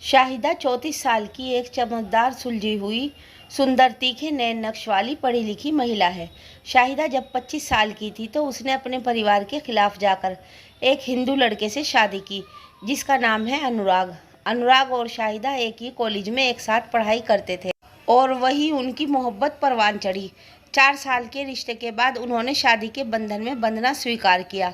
शाहिदा 34 साल की एक चमकदार, सुलझी हुई, सुंदर, तीखे नैन नक्श वाली पढ़ी लिखी महिला है। शाहिदा जब 25 साल की थी तो उसने अपने परिवार के खिलाफ जाकर एक हिंदू लड़के से शादी की, जिसका नाम है अनुराग। अनुराग और शाहिदा एक ही कॉलेज में एक साथ पढ़ाई करते थे और वही उनकी मोहब्बत परवान चढ़ी। 4 साल के रिश्ते के बाद उन्होंने शादी के बंधन में बंधना स्वीकार किया।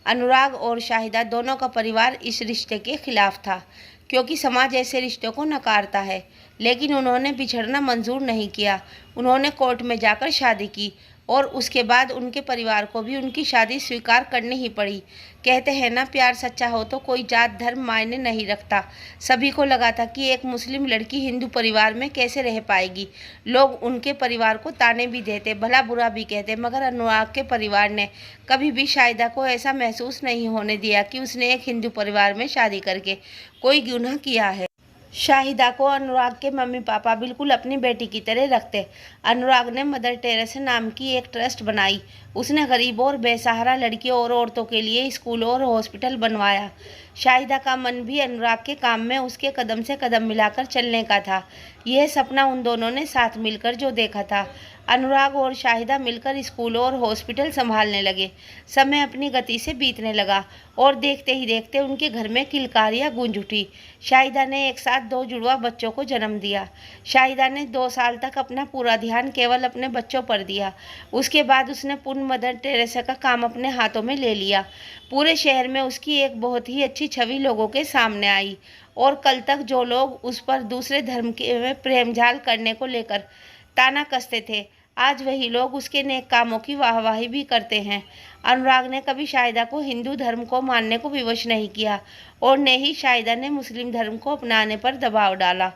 अनुराग और शाहिदा दोनों का परिवार इस रिश्ते के खिलाफ था, क्योंकि समाज ऐसे रिश्तों को नकारता है, लेकिन उन्होंने बिछड़ना मंजूर नहीं किया। उन्होंने कोर्ट में जाकर शादी की और उसके बाद उनके परिवार को भी उनकी शादी स्वीकार करनी ही पड़ी। कहते हैं ना, प्यार सच्चा हो तो कोई जात धर्म मायने नहीं रखता। सभी को लगा था कि एक मुस्लिम लड़की हिंदू परिवार में कैसे रह पाएगी। लोग उनके परिवार को ताने भी देते, भला बुरा भी कहते, मगर अनुराग के परिवार ने कभी भी शाहिदा को ऐसा महसूस नहीं होने दिया कि उसने एक हिंदू परिवार में शादी करके कोई गुनाह किया है। शाहिदा को अनुराग के मम्मी पापा बिल्कुल अपनी बेटी की तरह रखते। अनुराग ने मदर टेरेसा नाम की एक ट्रस्ट बनाई। उसने गरीबों और बेसहारा लड़कियों और औरतों के लिए स्कूल और हॉस्पिटल बनवाया। शाहिदा का मन भी अनुराग के काम में उसके कदम से कदम मिलाकर चलने का था। यह सपना उन दोनों ने साथ मिलकर जो देखा था। अनुराग और शाहिदा मिलकर स्कूल और हॉस्पिटल संभालने लगे। समय अपनी गति से बीतने लगा और देखते ही देखते उनके घर में किलकारियां गूंज उठी। शाहिदा ने एक साथ 2 जुड़वा बच्चों को जन्म दिया। शाहिदा ने 2 साल तक अपना पूरा ध्यान केवल अपने बच्चों पर दिया। उसके बाद उसने पूर्ण मदर टेरेसा का काम अपने हाथों में ले लिया। पूरे शहर में उसकी एक बहुत ही अच्छी छवि लोगों के सामने आई और कल तक जो लोग उस पर दूसरे धर्म के में प्रेमजाल करने को लेकर ताना कसते थे, आज वही लोग उसके नेक कामों की वाहवाही भी करते हैं। अनुराग ने कभी शाहिदा को हिंदू धर्म को मानने को विवश नहीं किया और न ही शाहिदा ने मुस्लिम धर्म को अपनाने पर दबाव डाला।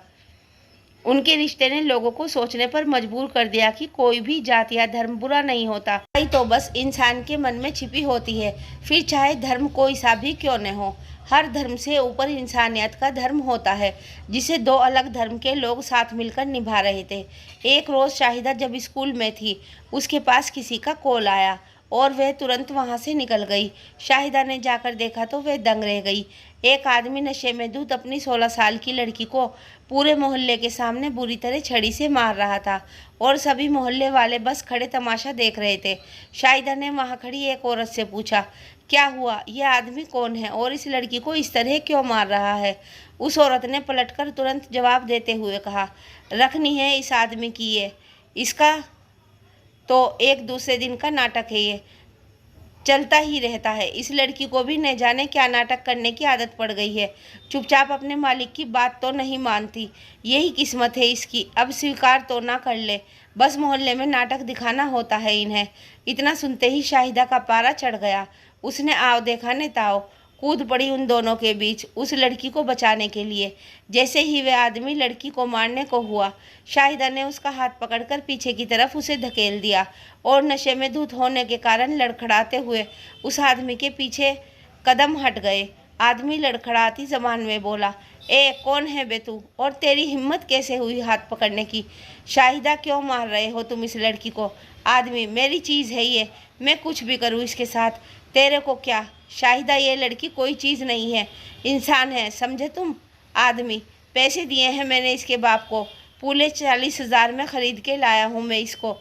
उनके रिश्ते ने लोगों को सोचने पर मजबूर कर दिया कि कोई भी जात या धर्म बुरा नहीं होता, बुराई तो बस इंसान के मन में छिपी होती है, फिर चाहे धर्म कोई सा भी क्यों न हो। हर धर्म से ऊपर इंसानियत का धर्म होता है, जिसे 2 अलग धर्म के लोग साथ मिलकर निभा रहे थे। एक रोज़ शाहिदा जब स्कूल में थी, उसके पास किसी का कॉल आया और वह तुरंत वहां से निकल गई। शाहिदा ने जाकर देखा तो वह दंग रह गई। एक आदमी नशे में धुत अपनी 16 साल की लड़की को पूरे मोहल्ले के सामने बुरी तरह छड़ी से मार रहा था और सभी मोहल्ले वाले बस खड़े तमाशा देख रहे थे। शाहिदा ने वहां खड़ी एक औरत से पूछा, क्या हुआ, यह आदमी कौन है और इस लड़की को इस तरह क्यों मार रहा है? उस औरत ने पलटकर तुरंत जवाब देते हुए कहा, रखनी है इस आदमी की, ये इसका तो एक दूसरे दिन का नाटक है, ये चलता ही रहता है। इस लड़की को भी न जाने क्या नाटक करने की आदत पड़ गई है। चुपचाप अपने मालिक की बात तो नहीं मानती, यही किस्मत है इसकी। अब स्वीकार तो ना कर ले, बस मोहल्ले में नाटक दिखाना होता है इन्हें। इतना सुनते ही शाहिदा का पारा चढ़ गया। उसने आओ देखा ने ताओ कूद पड़ी उन दोनों के बीच उस लड़की को बचाने के लिए। जैसे ही वह आदमी लड़की को मारने को हुआ, शाहिदा ने उसका हाथ पकड़कर पीछे की तरफ उसे धकेल दिया और नशे में धुत होने के कारण लड़खड़ाते हुए उस आदमी के पीछे कदम हट गए। आदमी लड़खड़ाती जबान में बोला, ए कौन है बे तू, और तेरी हिम्मत कैसे हुई हाथ पकड़ने की? शाहिदा, क्यों मार रहे हो तुम इस लड़की को? आदमी, मेरी चीज़ है ये, मैं कुछ भी करूँ इसके साथ, तेरे को क्या? शाहिदा, ये लड़की कोई चीज़ नहीं है, इंसान है, समझे तुम? आदमी, पैसे दिए हैं मैंने इसके बाप को, पूरे 40,000 में ख़रीद के लाया हूँ मैं इसको।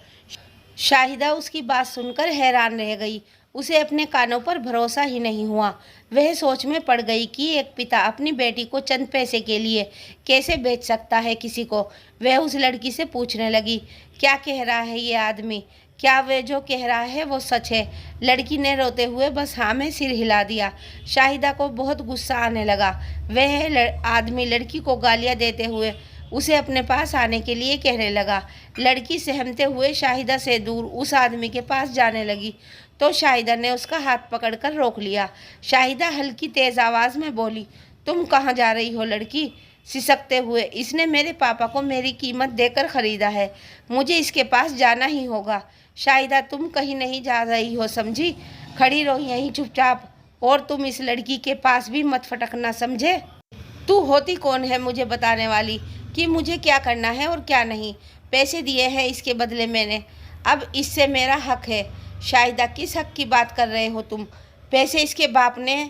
शाहिदा उसकी बात सुनकर हैरान रह गई। उसे अपने कानों पर भरोसा ही नहीं हुआ। वह सोच में पड़ गई कि एक पिता अपनी बेटी को चंद पैसे के लिए कैसे बेच सकता है किसी को। वह उस लड़की से पूछने लगी, क्या कह रहा है ये आदमी? क्या वह जो कह रहा है वो सच है? लड़की ने रोते हुए बस हाँ में सिर हिला दिया। शाहिदा को बहुत गुस्सा आने लगा। वह आदमी लड़की को गालियाँ देते हुए उसे अपने पास आने के लिए कहने लगा। लड़की सहमते हुए शाहिदा से दूर उस आदमी के पास जाने लगी तो शाहिदा ने उसका हाथ पकड़कर रोक लिया। शाहिदा हल्की तेज़ आवाज़ में बोली, तुम कहाँ जा रही हो लड़की? सिसकते हुए, इसने मेरे पापा को मेरी कीमत देकर ख़रीदा है, मुझे इसके पास जाना ही होगा। शाहिदा, तुम कहीं नहीं जा रही हो, समझी? खड़ी रहो यहीं चुपचाप, और तुम इस लड़की के पास भी मत फटकना, समझे? तू होती कौन है मुझे बताने वाली कि मुझे क्या करना है और क्या नहीं? पैसे दिए हैं इसके बदले मैंने, अब इससे मेरा हक है। शाहिदा, किस हक की बात कर रहे हो तुम? पैसे इसके बाप ने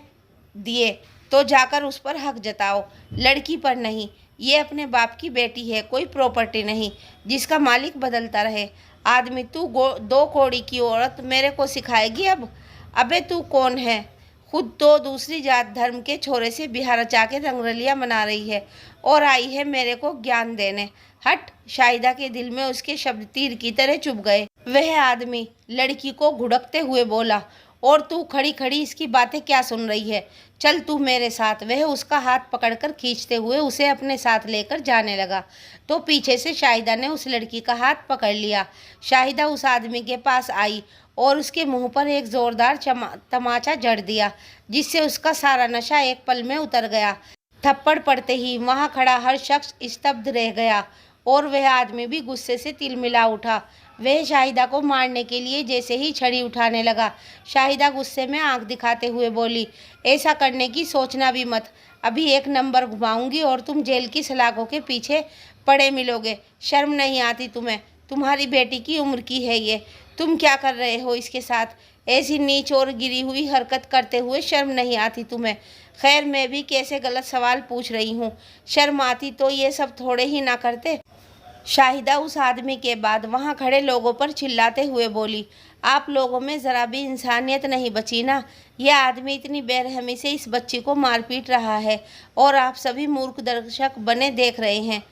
दिए, तो जाकर उस पर हक जताओ, लड़की पर नहीं। ये अपने बाप की बेटी है, कोई प्रॉपर्टी नहीं जिसका मालिक बदलता रहे। आदमी तू 2 कौड़ी की औरत मेरे को सिखाएगी अब? अबे तू कौन है? खुद तो दूसरी जात धर्म के छोरे से बिहार रचा के रंगरलिया मना रही है और आई है मेरे को ज्ञान देने। हट। शाहिदा के दिल में उसके शब्द तीर की तरह चुभ गए। वह आदमी लड़की को घुड़कते हुए बोला, और तू खड़ी खड़ी इसकी बातें क्या सुन रही है? चल तू मेरे साथ। वह उसका हाथ पकड़कर खींचते हुए उसे अपने साथ लेकर जाने लगा तो पीछे से शाहिदा ने उस लड़की का हाथ पकड़ लिया। शाहिदा उस आदमी के पास आई और उसके मुंह पर एक जोरदार तमाचा जड़ दिया, जिससे उसका सारा नशा एक पल में उतर गया। थप्पड़ पड़ते ही वहां खड़ा हर शख्स स्तब्ध रह गया और वह आदमी भी गुस्से से तिलमिला उठा। वह शाहिदा को मारने के लिए जैसे ही छड़ी उठाने लगा, शाहिदा गुस्से में आंख दिखाते हुए बोली, ऐसा करने की सोचना भी मत। अभी एक नंबर घुमाऊंगी और तुम जेल की सलाखों के पीछे पड़े मिलोगे। शर्म नहीं आती तुम्हें? तुम्हारी बेटी की उम्र की है ये, तुम क्या कर रहे हो इसके साथ? ऐसी नीच और गिरी हुई हरकत करते हुए शर्म नहीं आती तुम्हें? खैर, मैं भी कैसे गलत सवाल पूछ रही हूँ। शर्म आती तो ये सब थोड़े ही ना करते। शाहिदा उस आदमी के बाद वहां खड़े लोगों पर चिल्लाते हुए बोली, आप लोगों में ज़रा भी इंसानियत नहीं बची ना? यह आदमी इतनी बेरहमी से इस बच्ची को मार पीट रहा है और आप सभी मूर्ख दर्शक बने देख रहे हैं।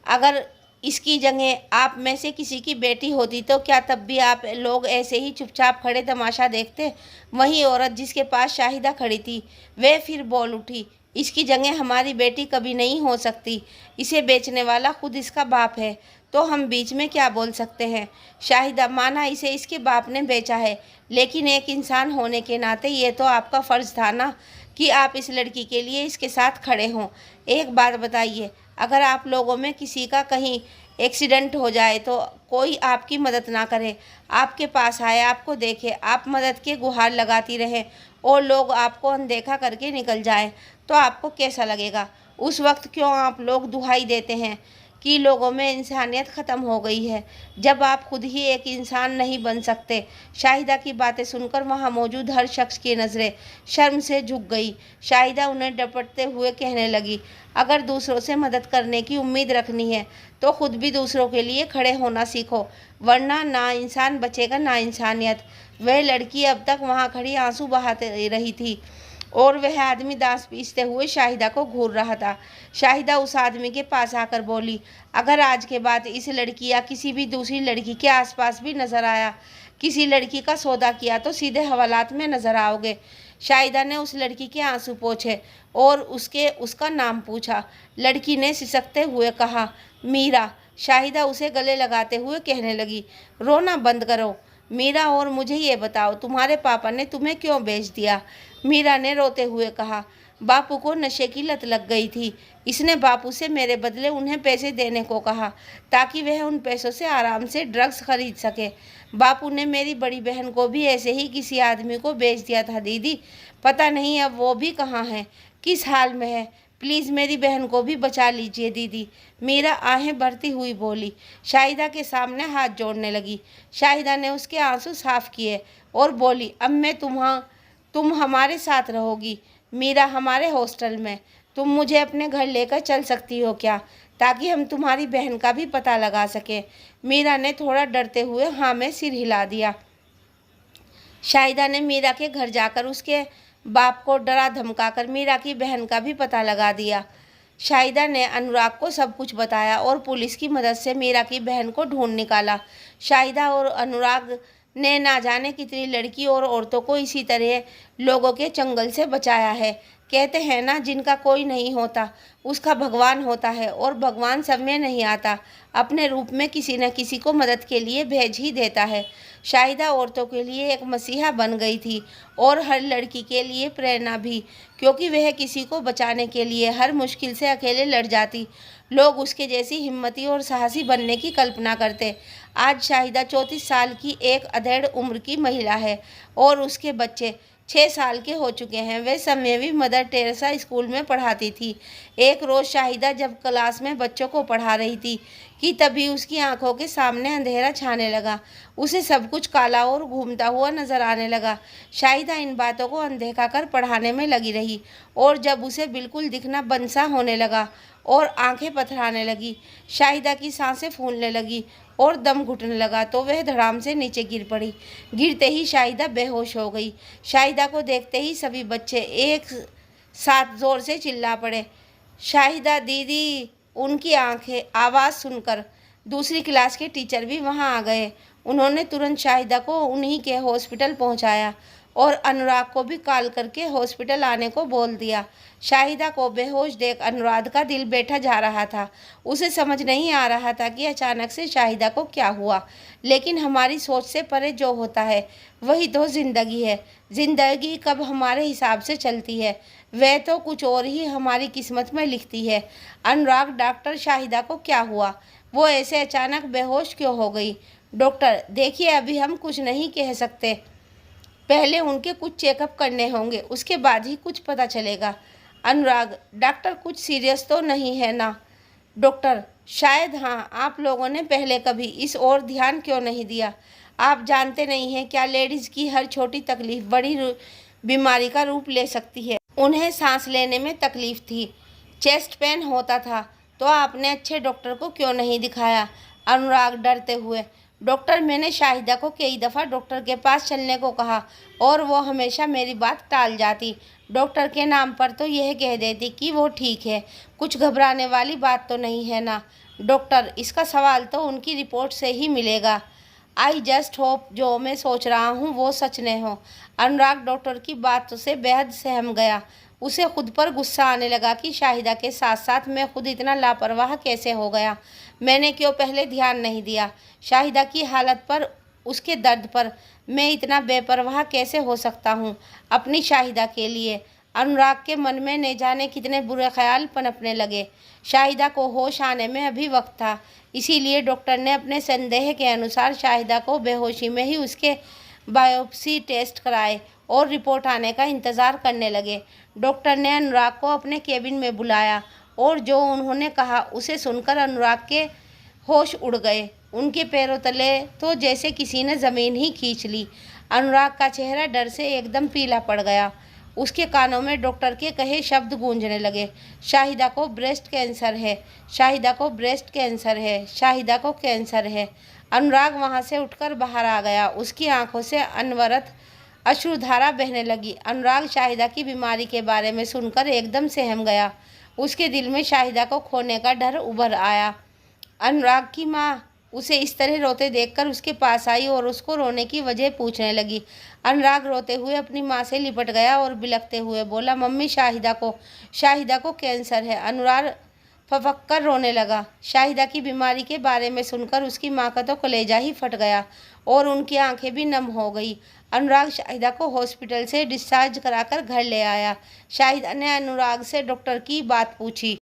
अगर इसकी जगह आप में से किसी की बेटी होती तो क्या तब भी आप लोग ऐसे ही चुपचाप खड़े तमाशा देखते? वही औरत जिसके पास शाहिदा खड़ी थी, वह फिर बोल उठी, इसकी जगह हमारी बेटी कभी नहीं हो सकती। इसे बेचने वाला खुद इसका बाप है, तो हम बीच में क्या बोल सकते हैं? शाहिदा, माना इसे इसके बाप ने बेचा है, लेकिन एक इंसान होने के नाते ये तो आपका फ़र्ज़ था ना कि आप इस लड़की के लिए इसके साथ खड़े हों। एक बात बताइए, अगर आप लोगों में किसी का कहीं एक्सीडेंट हो जाए तो कोई आपकी मदद ना करे, आपके पास आए, आपको देखे, आप मदद के गुहार लगाती रहें और लोग आपको अनदेखा करके निकल जाएं, तो आपको कैसा लगेगा? उस वक्त क्यों आप लोग दुहाई देते हैं कि लोगों में इंसानियत ख़त्म हो गई है, जब आप खुद ही एक इंसान नहीं बन सकते? शाहिदा की बातें सुनकर वहां मौजूद हर शख्स की नज़रें शर्म से झुक गई। शाहिदा उन्हें डपटते हुए कहने लगी, अगर दूसरों से मदद करने की उम्मीद रखनी है तो खुद भी दूसरों के लिए खड़े होना सीखो, वरना ना इंसान बचेगा ना इंसानियत। वह लड़की अब तक वहाँ खड़ी आंसू बहाते रही थी और वह आदमी दांत पीसते हुए शाहिदा को घूर रहा था। शाहिदा उस आदमी के पास आकर बोली, अगर आज के बाद इस लड़की या किसी भी दूसरी लड़की के आसपास भी नजर आया, किसी लड़की का सौदा किया, तो सीधे हवालात में नजर आओगे। शाहिदा ने उस लड़की के आंसू पोंछे और उसका नाम पूछा। लड़की ने सिसकते हुए कहा, मीरा। शाहिदा उसे गले लगाते हुए कहने लगी, रोना बंद करो मीरा, और मुझे ये बताओ तुम्हारे पापा ने तुम्हें क्यों बेच दिया? मीरा ने रोते हुए कहा, बापू को नशे की लत लग गई थी। इसने बापू से मेरे बदले उन्हें पैसे देने को कहा ताकि वह उन पैसों से आराम से ड्रग्स खरीद सके। बापू ने मेरी बड़ी बहन को भी ऐसे ही किसी आदमी को बेच दिया था दीदी। पता नहीं अब वो भी कहाँ है, किस हाल में है। प्लीज़ मेरी बहन को भी बचा लीजिए दीदी। मीरा आहें भरती हुई बोली। शाहिदा के सामने हाथ जोड़ने लगी। शाहिदा ने उसके आंसू साफ किए और बोली, अब मैं तुम हमारे साथ रहोगी मीरा, हमारे हॉस्टल में। तुम मुझे अपने घर लेकर चल सकती हो क्या, ताकि हम तुम्हारी बहन का भी पता लगा सकें? मीरा ने थोड़ा डरते हुए हाँ में सिर हिला दिया। शाहिदा ने मीरा के घर जाकर उसके बाप को डरा धमकाकर मीरा की बहन का भी पता लगा दिया। शाहिदा ने अनुराग को सब कुछ बताया और पुलिस की मदद से मीरा की बहन को ढूंढ निकाला। शाहिदा और अनुराग ने ना जाने कितनी लड़की और औरतों को इसी तरह लोगों के चंगल से बचाया है। कहते हैं ना, जिनका कोई नहीं होता उसका भगवान होता है, और भगवान सब में नहीं आता, अपने रूप में किसी न किसी को मदद के लिए भेज ही देता है। शाहिदा औरतों के लिए एक मसीहा बन गई थी और हर लड़की के लिए प्रेरणा भी, क्योंकि वह किसी को बचाने के लिए हर मुश्किल से अकेले लड़ जाती। लोग उसके जैसी हिम्मती और साहसी बनने की कल्पना करते। आज शाहिदा 34 साल की एक अधेड़ उम्र की महिला है और उसके बच्चे 6 साल के हो चुके हैं। वे समय भी मदर टेरेसा स्कूल में पढ़ाती थी। एक रोज़ शाहिदा जब क्लास में बच्चों को पढ़ा रही थी कि तभी उसकी आंखों के सामने अंधेरा छाने लगा। उसे सब कुछ काला और घूमता हुआ नजर आने लगा। शाहिदा इन बातों को अनदेखा कर पढ़ाने में लगी रही और जब उसे बिल्कुल दिखना बंद सा होने लगा और आंखें पथराने लगी, शाहिदा की सांसें फूलने लगी और दम घुटने लगा तो वह धड़ाम से नीचे गिर पड़ी। गिरते ही शाहिदा बेहोश हो गई। शाहिदा को देखते ही सभी बच्चे एक साथ जोर से चिल्ला पड़े, शाहिदा दीदी। उनकी आंखें आवाज़ सुनकर दूसरी क्लास के टीचर भी वहां आ गए। उन्होंने तुरंत शाहिदा को उन्हीं के हॉस्पिटल पहुंचाया और अनुराग को भी कॉल करके हॉस्पिटल आने को बोल दिया। शाहिदा को बेहोश देख अनुराग का दिल बैठा जा रहा था। उसे समझ नहीं आ रहा था कि अचानक से शाहिदा को क्या हुआ, लेकिन हमारी सोच से परे जो होता है वही तो ज़िंदगी है। ज़िंदगी कब हमारे हिसाब से चलती है, वह तो कुछ और ही हमारी किस्मत में लिखती है। अनुराग, डॉक्टर, शाहिदा को क्या हुआ? वो ऐसे अचानक बेहोश क्यों हो गई? डॉक्टर, देखिए अभी हम कुछ नहीं कह सकते, पहले उनके कुछ चेकअप करने होंगे, उसके बाद ही कुछ पता चलेगा। अनुराग, डॉक्टर कुछ सीरियस तो नहीं है ना? डॉक्टर, शायद हाँ। आप लोगों ने पहले कभी इस ओर ध्यान क्यों नहीं दिया? आप जानते नहीं हैं क्या, लेडीज़ की हर छोटी तकलीफ बड़ी बीमारी का रूप ले सकती है। उन्हें सांस लेने में तकलीफ थी, चेस्ट पेन होता था, तो आपने अच्छे डॉक्टर को क्यों नहीं दिखाया? अनुराग डरते हुए, डॉक्टर, मैंने शाहिदा को कई दफ़ा डॉक्टर के पास चलने को कहा और वो हमेशा मेरी बात टाल जाती। डॉक्टर के नाम पर तो यह कह देती कि वो ठीक है, कुछ घबराने वाली बात तो नहीं है ना? डॉक्टर, इसका सवाल तो उनकी रिपोर्ट से ही मिलेगा। आई जस्ट होप जो मैं सोच रहा हूँ वो सच न हो। अनुराग डॉक्टर की बात से बेहद सहम गया। उसे खुद पर गुस्सा आने लगा कि शाहिदा के साथ साथ मैं खुद इतना लापरवाह कैसे हो गया। मैंने क्यों पहले ध्यान नहीं दिया? शाहिदा की हालत पर, उसके दर्द पर मैं इतना बेपरवाह कैसे हो सकता हूँ अपनी शाहिदा के लिए? अनुराग के मन में न जाने कितने बुरे ख्याल पनपने लगे। शाहिदा को होश आने में अभी वक्त था, इसीलिए डॉक्टर ने अपने संदेह के अनुसार शाहिदा को बेहोशी में ही उसके बायोप्सी टेस्ट कराए और रिपोर्ट आने का इंतज़ार करने लगे। डॉक्टर ने अनुराग को अपने केबिन में बुलाया और जो उन्होंने कहा उसे सुनकर अनुराग के होश उड़ गए। उनके पैरों तले तो जैसे किसी ने ज़मीन ही खींच ली। अनुराग का चेहरा डर से एकदम पीला पड़ गया। उसके कानों में डॉक्टर के कहे शब्द गूंजने लगे, शाहिदा को ब्रेस्ट कैंसर है, शाहिदा को ब्रेस्ट कैंसर है, शाहिदा को कैंसर है। अनुराग वहां से उठकर बाहर आ गया। उसकी आंखों से अनवरत अश्रुधारा बहने लगी। अनुराग शाहिदा की बीमारी के बारे में सुनकर एकदम सहम गया। उसके दिल में शाहिदा को खोने का डर उभर आया। अनुराग की माँ उसे इस तरह रोते देखकर उसके पास आई और उसको रोने की वजह पूछने लगी। अनुराग रोते हुए अपनी माँ से लिपट गया और बिलखते हुए बोला, मम्मी, शाहिदा को कैंसर है। अनुराग फफक कर रोने लगा। शाहिदा की बीमारी के बारे में सुनकर उसकी माँ का तो कलेजा ही फट गया और उनकी आंखें भी नम हो गई। अनुराग शाहिदा को हॉस्पिटल से डिस्चार्ज कराकर घर ले आया। शाहिदा ने अनुराग से डॉक्टर की बात पूछी,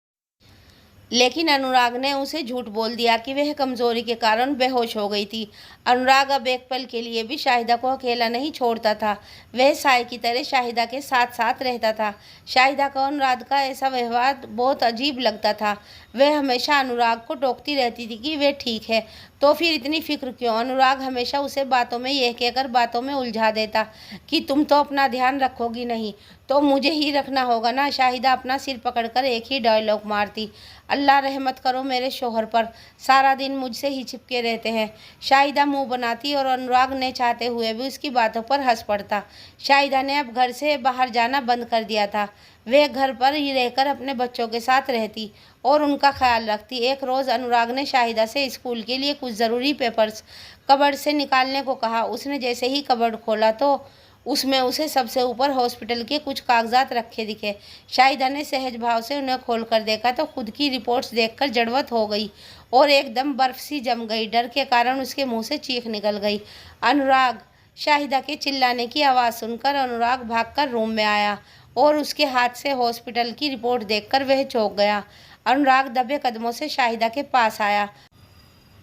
लेकिन अनुराग ने उसे झूठ बोल दिया कि वह कमज़ोरी के कारण बेहोश हो गई थी। अनुराग अब एक पल के लिए भी शाहिदा को अकेला नहीं छोड़ता था। वह साय की तरह शाहिदा के साथ साथ रहता था। शाहिदा को अनुराग का ऐसा व्यवहार बहुत अजीब लगता था। वह हमेशा अनुराग को टोकती रहती थी कि वह ठीक है, तो फिर इतनी फिक्र क्यों? अनुराग हमेशा उसे बातों में यह कहकर बातों में उलझा देता कि तुम तो अपना ध्यान रखोगी नहीं तो मुझे ही रखना होगा ना। शाहिदा अपना सिर पकड़कर एक ही डायलॉग मारती, अल्लाह रहमत करो मेरे शोहर पर, सारा दिन मुझसे ही चिपके रहते हैं। शाहिदा मुंह बनाती और अनुराग ने चाहते हुए भी उसकी बातों पर हंस पड़ता। शाहिदा ने अब घर से बाहर जाना बंद कर दिया था। वह घर पर ही रहकर अपने बच्चों के साथ रहती और उनका ख्याल रखती। एक रोज़ अनुराग ने शाहिदा से स्कूल के लिए कुछ ज़रूरी पेपर्स कबर्ड से निकालने को कहा। उसने जैसे ही कबर्ड खोला तो उसमें उसे सबसे ऊपर हॉस्पिटल के कुछ कागजात रखे दिखे। शाहिदा ने सहज भाव से उन्हें खोलकर देखा तो खुद की रिपोर्ट्स देखकर जड़वत हो गई और एकदम बर्फ सी जम गई। डर के कारण उसके मुंह से चीख निकल गई। अनुराग! शाहिदा के चिल्लाने की आवाज़ सुनकर अनुराग भागकर रूम में आया और उसके हाथ से हॉस्पिटल की रिपोर्ट देखकर वह चौंक गया। अनुराग दबे कदमों से शाहिदा के पास आया।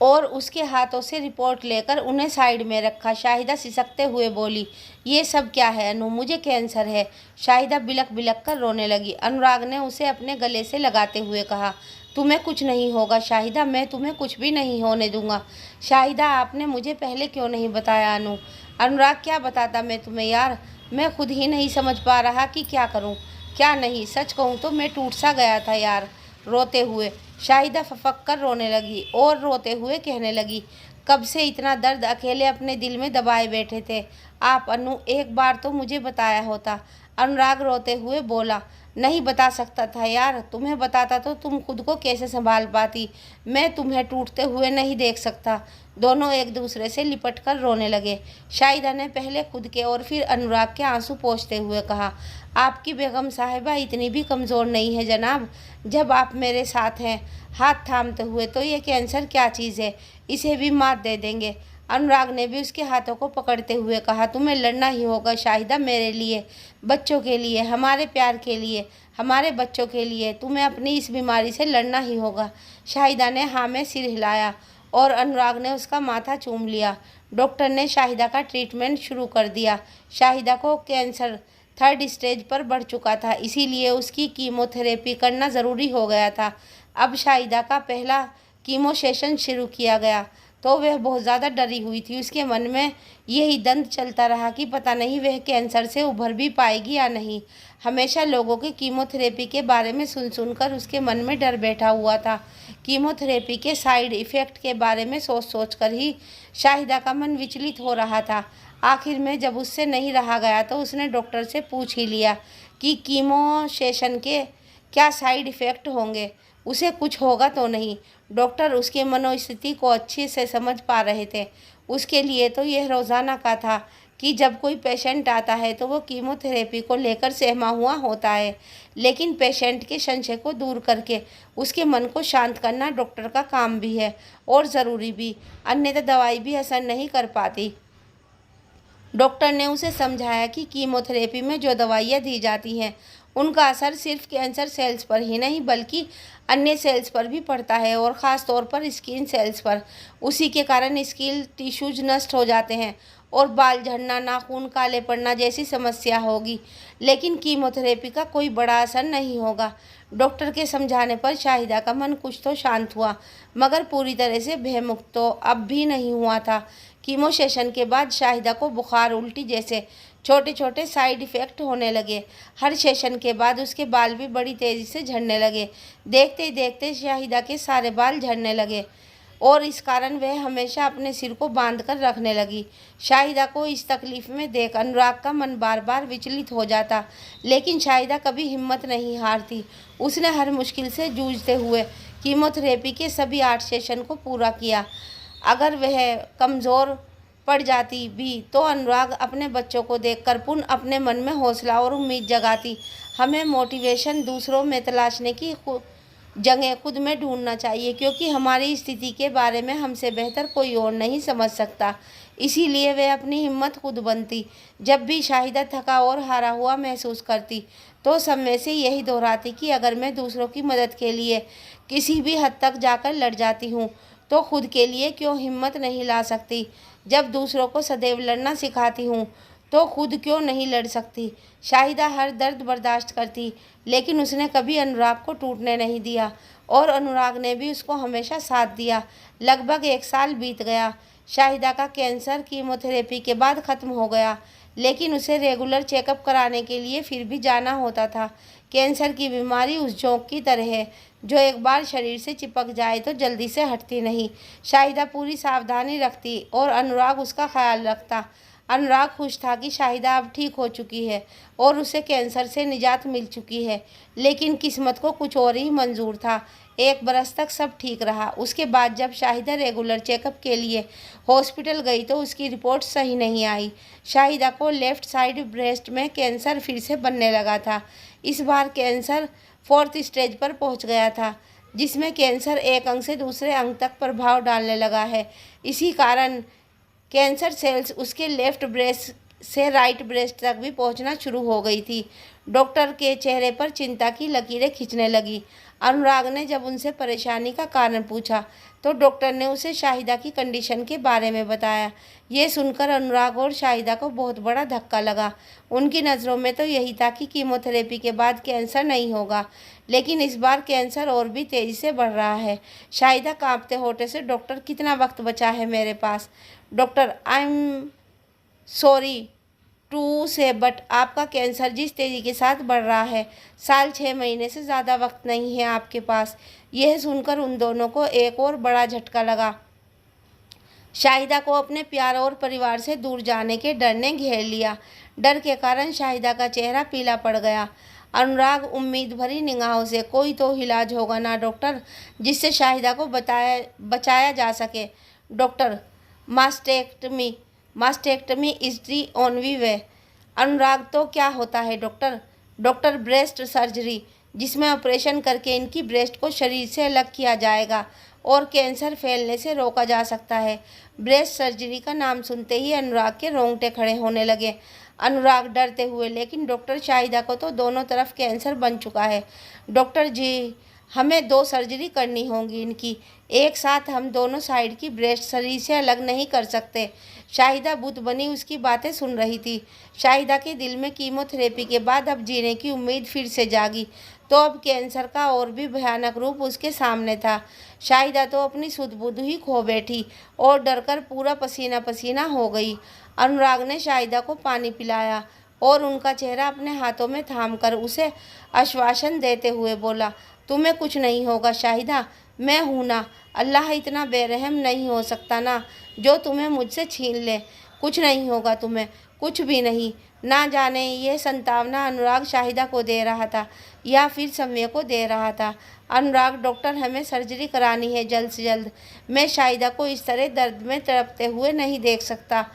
और उसके हाथों से रिपोर्ट लेकर उन्हें साइड में रखा। शाहिदा सिसकते हुए बोली, ये सब क्या है अनु, मुझे कैंसर है। शाहिदा बिलक बिलक कर रोने लगी। अनुराग ने उसे अपने गले से लगाते हुए कहा, तुम्हें कुछ नहीं होगा शाहिदा, मैं तुम्हें कुछ भी नहीं होने दूंगा। शाहिदा, आपने मुझे पहले क्यों नहीं बताया अनु। अनुराग, क्या बताता मैं तुम्हें यार, मैं खुद ही नहीं समझ पा रहा कि क्या करूं क्या नहीं। सच कहूं तो मैं टूट सा गया था यार। रोते हुए शाहिदा फफक कर रोने लगी और रोते हुए कहने लगी, कब से इतना दर्द अकेले अपने दिल में दबाए बैठे थे आप अनु, एक बार तो मुझे बताया होता। अनुराग रोते हुए बोला, नहीं बता सकता था यार, तुम्हें बताता तो तुम खुद को कैसे संभाल पाती। मैं तुम्हें टूटते हुए नहीं देख सकता। दोनों एक दूसरे से लिपट कर रोने लगे। शाहिदा ने पहले खुद के और फिर अनुराग के आंसू पोंछते हुए कहा, आपकी बेगम साहिबा इतनी भी कमज़ोर नहीं है जनाब। जब आप मेरे साथ हैं हाथ थामते हुए, तो ये कैंसर क्या चीज़ है, इसे भी मात दे देंगे। अनुराग ने भी उसके हाथों को पकड़ते हुए कहा, तुम्हें लड़ना ही होगा शाहिदा, मेरे लिए, बच्चों के लिए, हमारे प्यार के लिए, हमारे बच्चों के लिए तुम्हें अपनी इस बीमारी से लड़ना ही होगा। शाहिदा ने हाँ में सिर हिलाया और अनुराग ने उसका माथा चूम लिया। डॉक्टर ने शाहिदा का ट्रीटमेंट शुरू कर दिया। शाहिदा को कैंसर 3rd स्टेज पर बढ़ चुका था, इसीलिए उसकी कीमोथेरेपी करना ज़रूरी हो गया था। अब शाहिदा का पहला कीमो सेशन शुरू किया गया तो वह बहुत ज़्यादा डरी हुई थी। उसके मन में यही द्वंद्व चलता रहा कि पता नहीं वह कैंसर से उभर भी पाएगी या नहीं। हमेशा लोगों के कीमोथेरेपी के बारे में सुन सुनकर उसके मन में डर बैठा हुआ था। कीमोथेरेपी के साइड इफ़ेक्ट के बारे में सोच सोच कर ही शाहिदा का मन विचलित हो रहा था। आखिर में जब उससे नहीं रहा गया तो उसने डॉक्टर से पूछ ही लिया कि कीमो सेशन के क्या साइड इफ़ेक्ट होंगे, उसे कुछ होगा तो नहीं। डॉक्टर उसके मनोस्थिति को अच्छे से समझ पा रहे थे। उसके लिए तो यह रोज़ाना का था कि जब कोई पेशेंट आता है तो वो कीमोथेरेपी को लेकर सहमा हुआ होता है, लेकिन पेशेंट के संशय को दूर करके उसके मन को शांत करना डॉक्टर का काम भी है और ज़रूरी भी, अन्यथा दवाई भी असर नहीं कर पाती। डॉक्टर ने उसे समझाया कि कीमोथेरेपी में जो दवाइयाँ दी जाती हैं उनका असर सिर्फ कैंसर सेल्स पर ही नहीं बल्कि अन्य सेल्स पर भी पड़ता है और ख़ास तौर पर स्किन सेल्स पर। उसी के कारण स्किन टिश्यूज नष्ट हो जाते हैं और बाल झड़ना, नाखून काले पड़ना जैसी समस्या होगी, लेकिन कीमोथेरेपी का कोई बड़ा असर नहीं होगा। डॉक्टर के समझाने पर शाहिदा का मन कुछ तो शांत हुआ, मगर पूरी तरह से भयमुक्त तो अब भी नहीं हुआ था। कीमो सेशन के बाद शाहिदा को बुखार, उल्टी जैसे छोटे छोटे साइड इफ़ेक्ट होने लगे। हर सेशन के बाद उसके बाल भी बड़ी तेज़ी से झड़ने लगे। देखते ही देखते शाहिदा के सारे बाल झड़ने लगे और इस कारण वह हमेशा अपने सिर को बांध कर रखने लगी। शाहिदा को इस तकलीफ़ में देख अनुराग का मन बार बार विचलित हो जाता, लेकिन शाहिदा कभी हिम्मत नहीं हारती। उसने हर मुश्किल से जूझते हुए कीमोथेरेपी के सभी 8 सेशन को पूरा किया। अगर वह कमज़ोर पड़ जाती भी तो अनुराग अपने बच्चों को देखकर पुनः अपने मन में हौसला और उम्मीद जगाती। हमें मोटिवेशन दूसरों में तलाशने की जगह खुद में ढूंढना चाहिए, क्योंकि हमारी स्थिति के बारे में हमसे बेहतर कोई और नहीं समझ सकता। इसीलिए वह अपनी हिम्मत खुद बनती। जब भी शाहिदा थका और हारा हुआ महसूस करती तो सब में से यही दोहराती कि अगर मैं दूसरों की मदद के लिए किसी भी हद तक जाकर लड़ जाती हूँ तो खुद के लिए क्यों हिम्मत नहीं ला सकती। जब दूसरों को सदैव लड़ना सिखाती हूँ तो खुद क्यों नहीं लड़ सकती। शाहिदा हर दर्द बर्दाश्त करती, लेकिन उसने कभी अनुराग को टूटने नहीं दिया और अनुराग ने भी उसको हमेशा साथ दिया। लगभग 1 साल बीत गया। शाहिदा का कैंसर कीमोथेरेपी के बाद ख़त्म हो गया, लेकिन उसे रेगुलर चेकअप कराने के लिए फिर भी जाना होता था। कैंसर की बीमारी उस जोंक की तरह है जो एक बार शरीर से चिपक जाए तो जल्दी से हटती नहीं। शाहिदा पूरी सावधानी रखती और अनुराग उसका ख्याल रखता। अनुराग खुश था कि शाहिदा अब ठीक हो चुकी है और उसे कैंसर से निजात मिल चुकी है, लेकिन किस्मत को कुछ और ही मंजूर था। 1 बरस तक सब ठीक रहा। उसके बाद जब शाहिदा रेगुलर चेकअप के लिए हॉस्पिटल गई तो उसकी रिपोर्ट सही नहीं आई। शाहिदा को लेफ़्ट साइड ब्रेस्ट में कैंसर फिर से बनने लगा था। इस बार कैंसर 4th स्टेज पर पहुंच गया था, जिसमें कैंसर एक अंग से दूसरे अंग तक प्रभाव डालने लगा है। इसी कारण कैंसर सेल्स उसके लेफ़्ट ब्रेस्ट से राइट ब्रेस्ट तक भी पहुंचना शुरू हो गई थी। डॉक्टर के चेहरे पर चिंता की लकीरें खींचने लगी। अनुराग ने जब उनसे परेशानी का कारण पूछा तो डॉक्टर ने उसे शाहिदा की कंडीशन के बारे में बताया। ये सुनकर अनुराग और शाहिदा को बहुत बड़ा धक्का लगा। उनकी नज़रों में तो यही था कि कीमोथेरेपी के बाद कैंसर नहीं होगा, लेकिन इस बार कैंसर और भी तेज़ी से बढ़ रहा है। शाहिदा कांपते होठों से, डॉक्टर कितना वक्त बचा है मेरे पास? Doctor, I am sorry to say but आपका कैंसर जिस तेज़ी के साथ बढ़ रहा है, साल 6 महीने से ज़्यादा वक्त नहीं है आपके पास। यह सुनकर उन दोनों को एक और बड़ा झटका लगा। शाहिदा को अपने प्यार और परिवार से दूर जाने के डर ने घेर लिया। डर के कारण शाहिदा का चेहरा पीला पड़ गया। अनुराग उम्मीद भरी निगाहों से, कोई तो इलाज होगा ना डॉक्टर, जिससे शाहिदा को बचाया जा सके? Doctor, mastectomy mastectomy is the only way. Anurag, तो क्या होता है डॉक्टर? डॉक्टर, ब्रेस्ट सर्जरी, जिसमें ऑपरेशन करके इनकी ब्रेस्ट को शरीर से अलग किया जाएगा और कैंसर फैलने से रोका जा सकता है। ब्रेस्ट सर्जरी का नाम सुनते ही अनुराग के रोंगटे खड़े होने लगे। अनुराग डरते हुए, लेकिन डॉक्टर, शाहिदा को तो दोनों तरफ कैंसर बन चुका है। डॉक्टर जी, हमें 2 सर्जरी करनी होंगी इनकी, एक साथ हम दोनों साइड की ब्रेस्ट शरीर से अलग नहीं कर सकते। शाहिदा बुत बनी उसकी बातें सुन रही थी। शाहिदा के दिल में कीमोथेरेपी के बाद अब जीने की उम्मीद फिर से जागी। तो अब कैंसर का और भी भयानक रूप उसके सामने था। शाहिदा तो अपनी सुध-बुध ही खो बैठी और डरकर पूरा पसीना पसीना हो गई। अनुराग ने शाहिदा को पानी पिलाया और उनका चेहरा अपने हाथों में थामकर उसे आश्वासन देते हुए बोला, तुम्हें कुछ नहीं होगा शाहिदा, मैं हूं ना। अल्लाह इतना बेरहम नहीं हो सकता ना, जो तुम्हें मुझसे छीन ले। कुछ नहीं होगा तुम्हें, कुछ भी नहीं। ना जाने ये संतावना अनुराग शाहिदा को दे रहा था या फिर सम्य को दे रहा था। अनुराग, डॉक्टर, हमें सर्जरी करानी है जल्द से जल्द। मैं शाहिदा को इस तरह दर्द में तड़पते हुए नहीं देख सकता।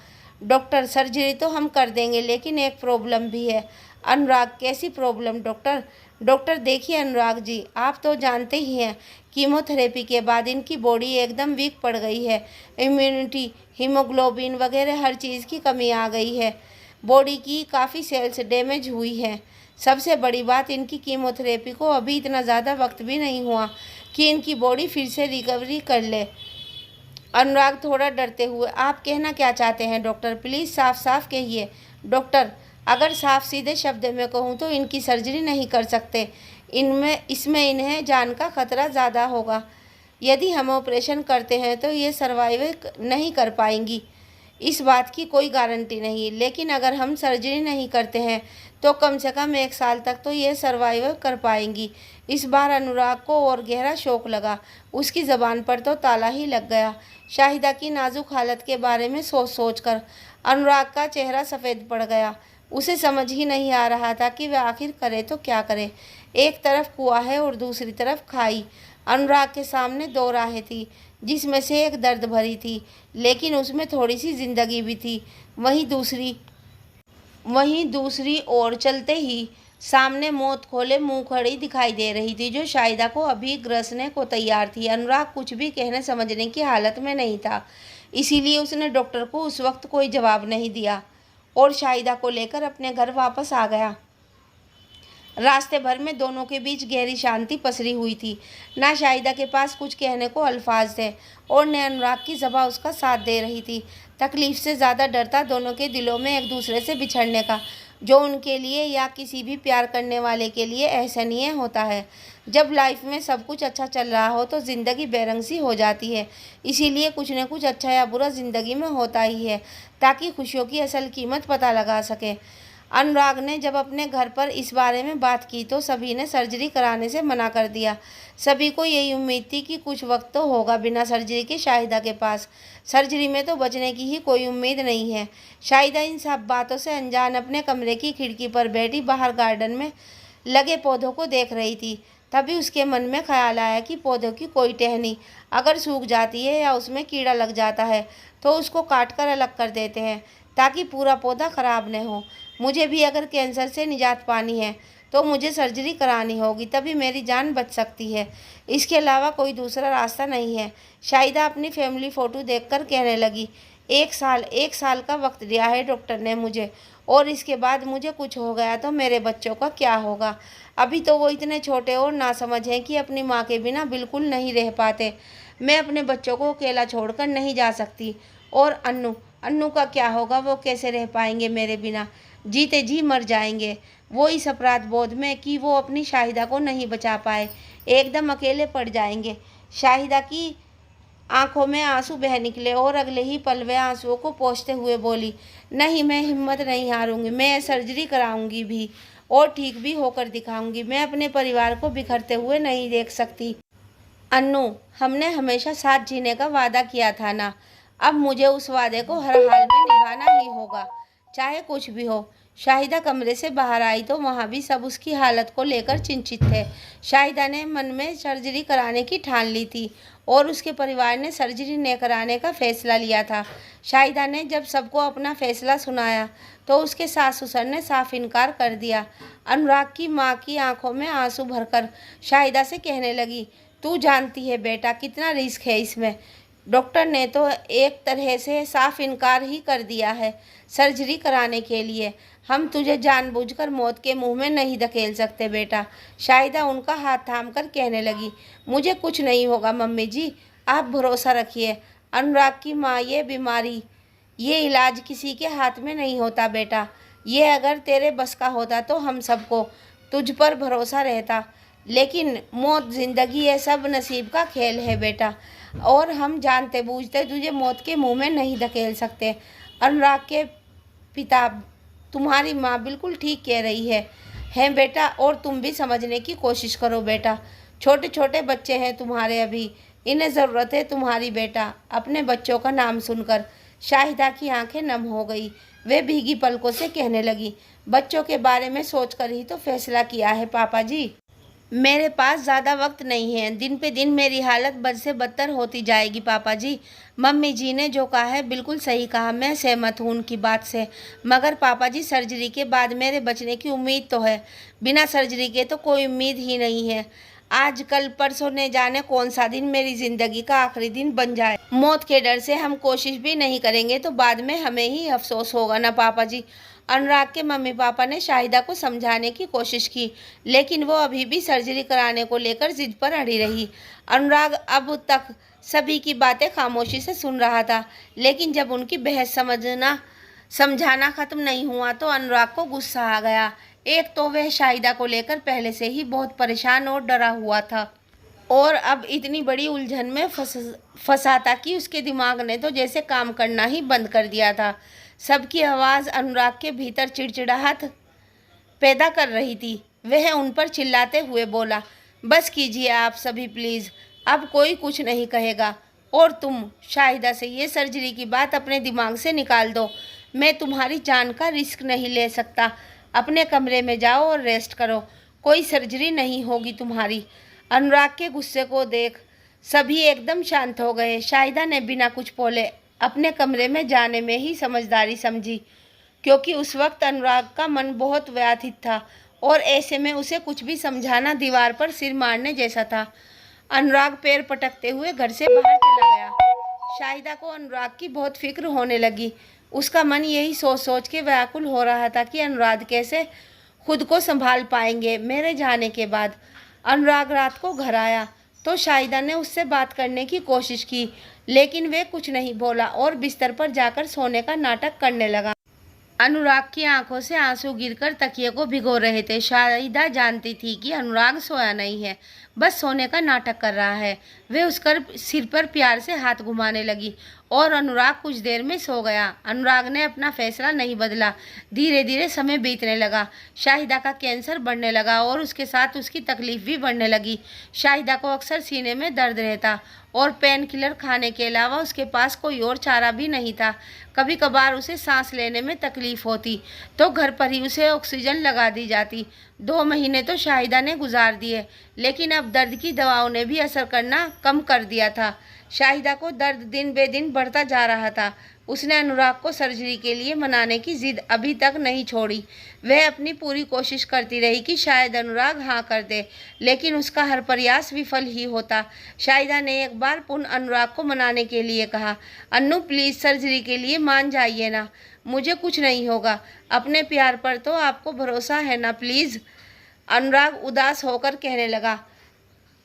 डॉक्टर, सर्जरी तो हम कर देंगे, लेकिन एक प्रॉब्लम भी है। अनुराग, कैसी प्रॉब्लम डॉक्टर? डॉक्टर, देखिए अनुराग जी, आप तो जानते ही हैं, कीमोथेरेपी के बाद इनकी बॉडी एकदम वीक पड़ गई है। इम्यूनिटी, हीमोग्लोबिन वगैरह हर चीज़ की कमी आ गई है। बॉडी की काफ़ी सेल्स डैमेज हुई हैं। सबसे बड़ी बात, इनकी कीमोथेरेपी को अभी इतना ज़्यादा वक्त भी नहीं हुआ कि इनकी बॉडी फिर से रिकवरी कर ले। अनुराग थोड़ा डरते हुए, आप कहना क्या चाहते हैं डॉक्टर? प्लीज़ साफ साफ कहिए। डॉक्टर, अगर साफ सीधे शब्द में कहूँ तो इनकी सर्जरी नहीं कर सकते। इसमें इन्हें जान का खतरा ज़्यादा होगा। यदि हम ऑपरेशन करते हैं तो ये सर्वाइव नहीं कर पाएंगी, इस बात की कोई गारंटी नहीं। लेकिन अगर हम सर्जरी नहीं करते हैं तो कम से कम 1 साल तक तो ये सर्वाइव कर पाएंगी। इस बार अनुराग को और गहरा शौक लगा। उसकी ज़बान पर तो ताला ही लग गया। शाहिदा की नाजुक हालत के बारे में सोच कर अनुराग का चेहरा सफ़ेद पड़ गया। उसे समझ ही नहीं आ रहा था कि वह आखिर करे तो क्या करे। एक तरफ कुआं है और दूसरी तरफ खाई। अनुराग के सामने 2 राहें थी, जिसमें से एक दर्द भरी थी, लेकिन उसमें थोड़ी सी जिंदगी भी थी। वहीं दूसरी ओर चलते ही सामने मौत खोले मुंह खड़ी दिखाई दे रही थी, जो शाहिदा को अभी ग्रसने को तैयार थी। अनुराग कुछ भी कहने समझने की हालत में नहीं था, इसीलिए उसने डॉक्टर को उस वक्त कोई जवाब नहीं दिया और शाहिदा को लेकर अपने घर वापस आ गया। रास्ते भर में दोनों के बीच गहरी शांति पसरी हुई थी। ना शाहिदा के पास कुछ कहने को अल्फाज थे और न अनुराग की ज़बां उसका साथ दे रही थी। तकलीफ़ से ज़्यादा डर था दोनों के दिलों में एक दूसरे से बिछड़ने का, जो उनके लिए या किसी भी प्यार करने वाले के लिए असहनीय होता है। जब लाइफ में सब कुछ अच्छा चल रहा हो तो ज़िंदगी बेरंग सी हो जाती है। इसीलिए कुछ न कुछ अच्छा या बुरा ज़िंदगी में होता ही है, ताकि खुशियों की असल कीमत पता लगा सके। अनुराग ने जब अपने घर पर इस बारे में बात की तो सभी ने सर्जरी कराने से मना कर दिया। सभी को यही उम्मीद थी कि कुछ वक्त तो होगा बिना सर्जरी के शाहिदा के पास। सर्जरी में तो बचने की ही कोई उम्मीद नहीं है। शाहिदा इन सब बातों से अनजान अपने कमरे की खिड़की पर बैठी बाहर गार्डन में लगे पौधों को देख रही थी। तभी उसके मन में ख्याल आया कि पौधों की कोई टहनी अगर सूख जाती है या उसमें कीड़ा लग जाता है तो उसको काट कर अलग कर देते हैं, ताकि पूरा पौधा ख़राब न हो। मुझे भी अगर कैंसर से निजात पानी है तो मुझे सर्जरी करानी होगी, तभी मेरी जान बच सकती है। इसके अलावा कोई दूसरा रास्ता नहीं है। शाहिदा अपनी फैमिली फ़ोटो देखकर कहने लगी, एक साल का वक्त दिया है डॉक्टर ने मुझे, और इसके बाद मुझे कुछ हो गया तो मेरे बच्चों का क्या होगा। अभी तो वो इतने छोटे और नासमझ हैं कि अपनी माँ के बिना बिल्कुल नहीं रह पाते। मैं अपने बच्चों को अकेला छोड़कर नहीं जा सकती। और अन्नू अन्नू का क्या होगा, वो कैसे रह पाएंगे मेरे बिना, जीते जी मर जाएंगे। वो इस अपराध बोध में कि वो अपनी शाहिदा को नहीं बचा पाए एकदम अकेले पड़ जाएंगे। शाहिदा की आंखों में आंसू बह निकले और अगले ही पल वे आंसुओं को पोंछते हुए बोली, नहीं, मैं हिम्मत नहीं हारूंगी, मैं सर्जरी कराऊंगी भी और ठीक भी होकर दिखाऊंगी। मैं अपने परिवार को बिखरते हुए नहीं देख सकती। अन्नू, हमने हमेशा साथ जीने का वादा किया था ना, अब मुझे उस वादे को हर हाल में निभाना ही होगा, चाहे कुछ भी हो। शाहिदा कमरे से बाहर आई तो वहाँ भी सब उसकी हालत को लेकर चिंतित थे। शाहिदा ने मन में सर्जरी कराने की ठान ली थी और उसके परिवार ने सर्जरी न कराने का फैसला लिया था। शाहिदा ने जब सबको अपना फैसला सुनाया तो उसके सास ससुर ने साफ इनकार कर दिया। अनुराग की माँ की आंखों में आंसू भरकर शाहिदा से कहने लगी, तू जानती है बेटा कितना रिस्क है इसमें। डॉक्टर ने तो एक तरह से साफ इनकार ही कर दिया है सर्जरी कराने के लिए। हम तुझे जानबूझकर मौत के मुंह में नहीं धकेल सकते बेटा। शाहिदा उनका हाथ थामकर कहने लगी, मुझे कुछ नहीं होगा मम्मी जी, आप भरोसा रखिए। अनुराग की माँ, ये बीमारी, ये इलाज किसी के हाथ में नहीं होता बेटा। ये अगर तेरे बस का होता तो हम सबको तुझ पर भरोसा रहता, लेकिन मौत जिंदगी ये सब नसीब का खेल है बेटा, और हम जानते बूझते तुझे मौत के मुंह में नहीं धकेल सकते। अनुराग के पिता, तुम्हारी माँ बिल्कुल ठीक कह रही है बेटा, और तुम भी समझने की कोशिश करो बेटा। छोटे छोटे बच्चे हैं तुम्हारे अभी, इन्हें ज़रूरत है तुम्हारी बेटा। अपने बच्चों का नाम सुनकर शाहिदा की आंखें नम हो गई। वे भीगी पलकों से कहने लगी, बच्चों के बारे में सोचकर ही तो फैसला किया है पापा जी। मेरे पास ज़्यादा वक्त नहीं है, दिन पे दिन मेरी हालत बद से बदतर होती जाएगी पापा जी। मम्मी जी ने जो कहा है बिल्कुल सही कहा, मैं सहमत हूँ उनकी बात से। मगर पापा जी, सर्जरी के बाद मेरे बचने की उम्मीद तो है, बिना सर्जरी के तो कोई उम्मीद ही नहीं है। आज कल परसों ने जाने कौन सा दिन मेरी ज़िंदगी का आखिरी दिन बन जाए। मौत के डर से हम कोशिश भी नहीं करेंगे तो बाद में हमें ही अफसोस होगा ना पापा जी। अनुराग के मम्मी पापा ने शाहिदा को समझाने की कोशिश की, लेकिन वो अभी भी सर्जरी कराने को लेकर जिद पर अड़ी रही। अनुराग अब तक सभी की बातें खामोशी से सुन रहा था, लेकिन जब उनकी बहस समझाना ख़त्म नहीं हुआ तो अनुराग को गुस्सा आ गया। एक तो वह शाहिदा को लेकर पहले से ही बहुत परेशान और डरा हुआ था, और अब इतनी बड़ी उलझन में फंसा था कि उसके दिमाग ने तो जैसे काम करना ही बंद कर दिया था। सबकी आवाज़ अनुराग के भीतर चिड़चिड़ाहट पैदा कर रही थी। वह उन पर चिल्लाते हुए बोला, बस कीजिए आप सभी प्लीज़, अब कोई कुछ नहीं कहेगा। और तुम शाहिदा से ये सर्जरी की बात अपने दिमाग से निकाल दो। मैं तुम्हारी जान का रिस्क नहीं ले सकता। अपने कमरे में जाओ और रेस्ट करो, कोई सर्जरी नहीं होगी तुम्हारी। अनुराग के गुस्से को देख सभी एकदम शांत हो गए। शाहिदा ने बिना कुछ बोले अपने कमरे में जाने में ही समझदारी समझी, क्योंकि उस वक्त अनुराग का मन बहुत व्यथित था और ऐसे में उसे कुछ भी समझाना दीवार पर सिर मारने जैसा था। अनुराग पैर पटकते हुए घर से बाहर चला गया। शाहिदा को अनुराग की बहुत फिक्र होने लगी। उसका मन यही सोच सोच के व्याकुल हो रहा था कि अनुराग कैसे खुद को संभाल पाएंगे मेरे जाने के बाद। अनुराग रात को घर आया तो शाहिदा ने उससे बात करने की कोशिश की, लेकिन वे कुछ नहीं बोला और बिस्तर पर जाकर सोने का नाटक करने लगा। अनुराग की आंखों से आंसू गिरकर तकिए को भिगो रहे थे। शाहिदा जानती थी कि अनुराग सोया नहीं है, बस सोने का नाटक कर रहा है। वे उसका सिर पर प्यार से हाथ घुमाने लगी और अनुराग कुछ देर में सो गया। अनुराग ने अपना फैसला नहीं बदला। धीरे धीरे समय बीतने लगा। शाहिदा का कैंसर बढ़ने लगा और उसके साथ उसकी तकलीफ भी बढ़ने लगी। शाहिदा को अक्सर सीने में दर्द रहता और पेन किलर खाने के अलावा उसके पास कोई और चारा भी नहीं था। कभी कभार उसे सांस लेने में तकलीफ होती तो घर पर ही उसे ऑक्सीजन लगा दी जाती। 2 महीने तो शाहिदा ने गुजार दिए, लेकिन अब दर्द की दवाओं ने भी असर करना कम कर दिया था। शाहिदा को दर्द दिन बे दिन बढ़ता जा रहा था। उसने अनुराग को सर्जरी के लिए मनाने की जिद अभी तक नहीं छोड़ी। वह अपनी पूरी कोशिश करती रही कि शायद अनुराग हाँ कर दे, लेकिन उसका हर प्रयास विफल ही होता। शाहिदा ने एक बार पुनः अनुराग को मनाने के लिए कहा, अन्नू प्लीज़ सर्जरी के लिए मान जाइए ना, मुझे कुछ नहीं होगा, अपने प्यार पर तो आपको भरोसा है ना प्लीज़। अनुराग उदास होकर कहने लगा,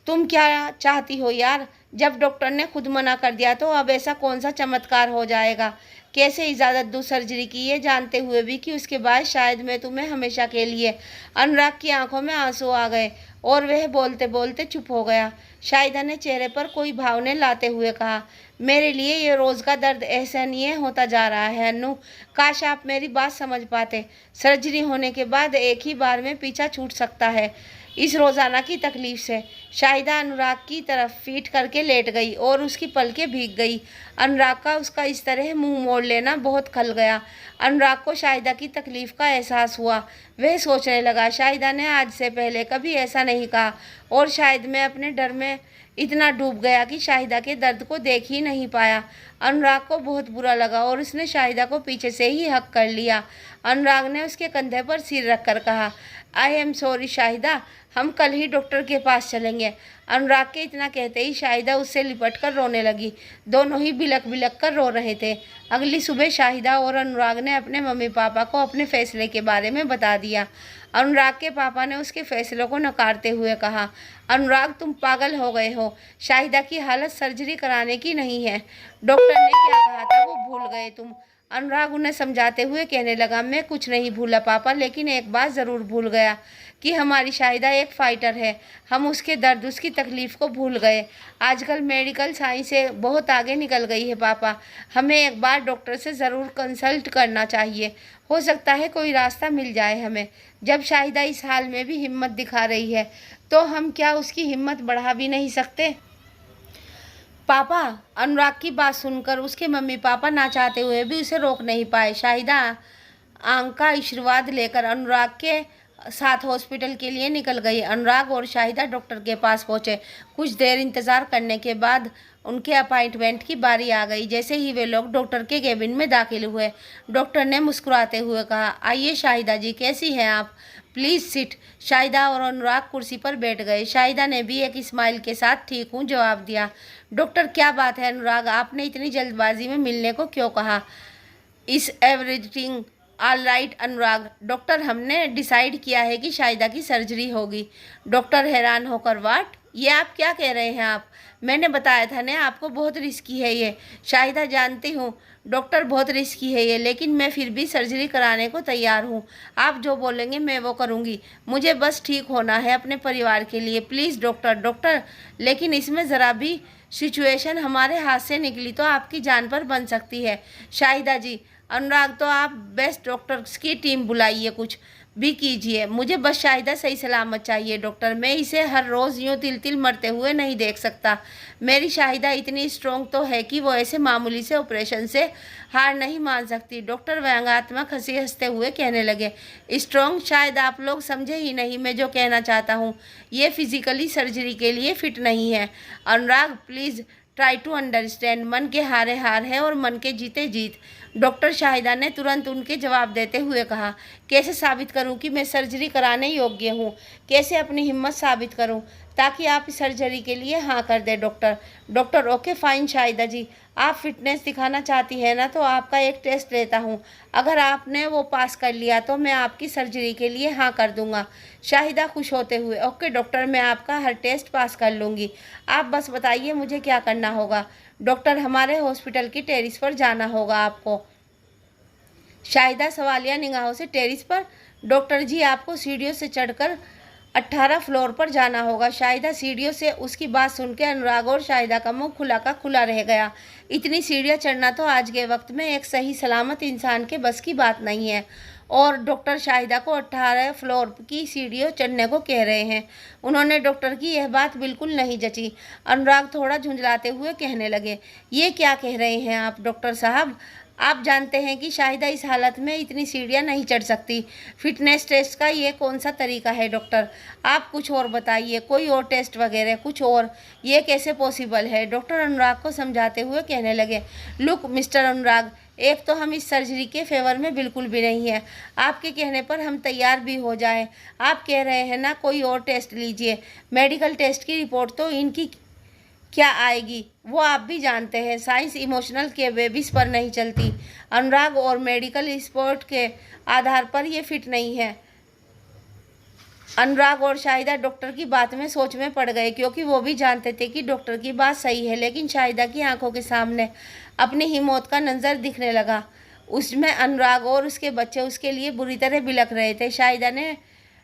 तुम क्या चाहती हो यार, जब डॉक्टर ने खुद मना कर दिया तो अब ऐसा कौन सा चमत्कार हो जाएगा। कैसे इजाज़त दूँ सर्जरी की, ये जानते हुए भी कि उसके बाद शायद मैं तुम्हें हमेशा के लिए। अनुराग की आंखों में आंसू आ गए और वह बोलते बोलते चुप हो गया। शाहिदा ने चेहरे पर कोई भावना लाते हुए कहा, मेरे लिए ये रोज़ का दर्द असहनीय होता जा रहा है अन्नू, काश आप मेरी बात समझ पाते। सर्जरी होने के बाद एक ही बार में पीछा छूट सकता है इस रोज़ाना की तकलीफ़ से। शाहिदा अनुराग की तरफ पीठ करके लेट गई और उसकी पलकें भीग गई। अनुराग का उसका इस तरह मुंह मोड़ लेना बहुत खल गया। अनुराग को शाहिदा की तकलीफ़ का एहसास हुआ। वह सोचने लगा, शाहिदा ने आज से पहले कभी ऐसा नहीं कहा और शायद मैं अपने डर में इतना डूब गया कि शाहिदा के दर्द को देख ही नहीं पाया। अनुराग को बहुत बुरा लगा और उसने शाहिदा को पीछे से ही हक कर लिया। अनुराग ने उसके कंधे पर सिर रखकर कहा, आई एम सॉरी शाहिदा, हम कल ही डॉक्टर के पास चलेंगे। अनुराग के इतना कहते ही शाहिदा उससे लिपट कर रोने लगी। दोनों ही बिलक बिलक कर रो रहे थे। अगली सुबह शाहिदा और अनुराग ने अपने मम्मी पापा को अपने फैसले के बारे में बता दिया। अनुराग के पापा ने उसके फैसले को नकारते हुए कहा, अनुराग तुम पागल हो गए हो, शाहिदा की हालत सर्जरी कराने की नहीं है, डॉक्टर ने क्या कहा था वो भूल गए तुम। अनुराग उन्हें समझाते हुए कहने लगा, मैं कुछ नहीं भूला पापा, लेकिन एक बात ज़रूर भूल गया कि हमारी शाहिदा एक फाइटर है। हम उसके दर्द, उसकी तकलीफ़ को भूल गए। आजकल मेडिकल साइंस से बहुत आगे निकल गई है पापा, हमें एक बार डॉक्टर से ज़रूर कंसल्ट करना चाहिए, हो सकता है कोई रास्ता मिल जाए हमें। जब शाहिदा इस हाल में भी हिम्मत दिखा रही है तो हम क्या उसकी हिम्मत बढ़ा भी नहीं सकते। पापा, अनुराग की बात सुनकर उसके मम्मी पापा ना चाहते हुए भी उसे रोक नहीं पाए। शाहिदा आंख का आशीर्वाद लेकर अनुराग के साथ हॉस्पिटल के लिए निकल गई। अनुराग और शाहिदा डॉक्टर के पास पहुंचे। कुछ देर इंतज़ार करने के बाद उनके अपॉइंटमेंट की बारी आ गई। जैसे ही वे लोग डॉक्टर के केबिन में दाखिल हुए, डॉक्टर ने मुस्कुराते हुए कहा, आइए शाहिदा जी, कैसी हैं आप, प्लीज़ सिट। शाहिदा और अनुराग कुर्सी पर बैठ गए। शाहिदा ने भी एक स्माइल के साथ ठीक हूँ जवाब दिया। डॉक्टर क्या बात है अनुराग, आपने इतनी जल्दबाजी में मिलने को क्यों कहा। इस एवरीथिंग ऑल राइट अनुराग, डॉक्टर हमने डिसाइड किया है कि शाहिदा की सर्जरी होगी। डॉक्टर हैरान होकर, वाट, ये आप क्या कह रहे हैं आप, मैंने बताया था ना आपको बहुत रिस्की है ये। शाहिदा जानती हूँ डॉक्टर बहुत रिस्की है ये, लेकिन मैं फिर भी सर्जरी कराने को तैयार हूँ। आप जो बोलेंगे मैं वो करूँगी, मुझे बस ठीक होना है अपने परिवार के लिए, प्लीज़ डॉक्टर। डॉक्टर, लेकिन इसमें ज़रा भी सिचुएशन हमारे हाथ से निकली तो आपकी जान पर बन सकती है। शाहिदा जी, अनुराग तो आप बेस्ट डॉक्टर्स की टीम बुलाइए, कुछ भी कीजिए, मुझे बस शाहिदा सही सलामत चाहिए डॉक्टर। मैं इसे हर रोज़ यूँ तिल तिल मरते हुए नहीं देख सकता। मेरी शाहिदा इतनी स्ट्रॉन्ग तो है कि वो ऐसे मामूली से ऑपरेशन से हार नहीं मान सकती। डॉक्टर व्यंग्यात्मक हंसी हंसते हुए कहने लगे, स्ट्रॉन्ग, शायद आप लोग समझे ही नहीं मैं जो कहना चाहता हूँ। ये फिजिकली सर्जरी के लिए फिट नहीं है। अनुराग प्लीज़ ट्राई टू अंडरस्टैंड, मन के हारे हार है और मन के जीते जीत। डॉक्टर शाहिदा ने तुरंत उनके जवाब देते हुए कहा, कैसे साबित करूं कि मैं सर्जरी कराने योग्य हूं, कैसे अपनी हिम्मत साबित करूं ताकि आप इस सर्जरी के लिए हाँ कर दें doctor. Doctor, okay fine Shahida ji, आप फिटनेस दिखाना चाहती हैं ना, तो आपका एक टेस्ट लेता हूं, अगर आपने वो पास कर लिया तो मैं आपकी सर्जरी के लिए हाँ कर दूंगा। शाहिदा खुश होते हुए, ओके डॉक्टर, मैं आपका हर टेस्ट पास कर लूँगी, आप बस बताइए मुझे क्या करना होगा। डॉक्टर, हमारे हॉस्पिटल की टेरिस पर जाना होगा आपको। शाहिदा सवालिया निगाहों से, टेरिस पर? डॉक्टर जी, आपको सीढ़ियों से चढ़कर 18 फ्लोर पर जाना होगा। शाहिदा सीढ़ियों से, उसकी बात सुनकर अनुराग और शाहिदा का मुंह खुला का खुला रह गया। इतनी सीढ़ियाँ चढ़ना तो आज के वक्त में एक सही सलामत इंसान के बस की बात नहीं है, और डॉक्टर शाहिदा को 18 फ्लोर की सीढ़ियों चढ़ने को कह रहे हैं। उन्होंने डॉक्टर की यह बात बिल्कुल नहीं जची। अनुराग थोड़ा झुंझलाते हुए कहने लगे, ये क्या कह रहे हैं आप डॉक्टर साहब, आप जानते हैं कि शाहिदा इस हालत में इतनी सीढ़ियाँ नहीं चढ़ सकती। फिटनेस टेस्ट का ये कौन सा तरीका है डॉक्टर? आप कुछ और बताइए, कोई और टेस्ट वगैरह कुछ और, ये कैसे पॉसिबल है? डॉक्टर अनुराग को समझाते हुए कहने लगे, लुक मिस्टर अनुराग, एक तो हम इस सर्जरी के फेवर में बिल्कुल भी नहीं है। आपके कहने पर हम तैयार भी हो जाएं। आप कह रहे हैं ना कोई और टेस्ट लीजिए। मेडिकल टेस्ट की रिपोर्ट तो इनकी क्या आएगी वो आप भी जानते हैं। साइंस इमोशनल के बेबिस पर नहीं चलती अनुराग, और मेडिकल रिपोर्ट के आधार पर ये फिट नहीं है। अनुराग और शाहिदा डॉक्टर की बात में सोच में पड़ गए, क्योंकि वो भी जानते थे कि डॉक्टर की बात सही है। लेकिन शाहिदा की आंखों के सामने अपनी ही मौत का मंजर दिखने लगा। उसमें अनुराग और उसके बच्चे उसके लिए बुरी तरह बिलख रहे थे। शाहिदा ने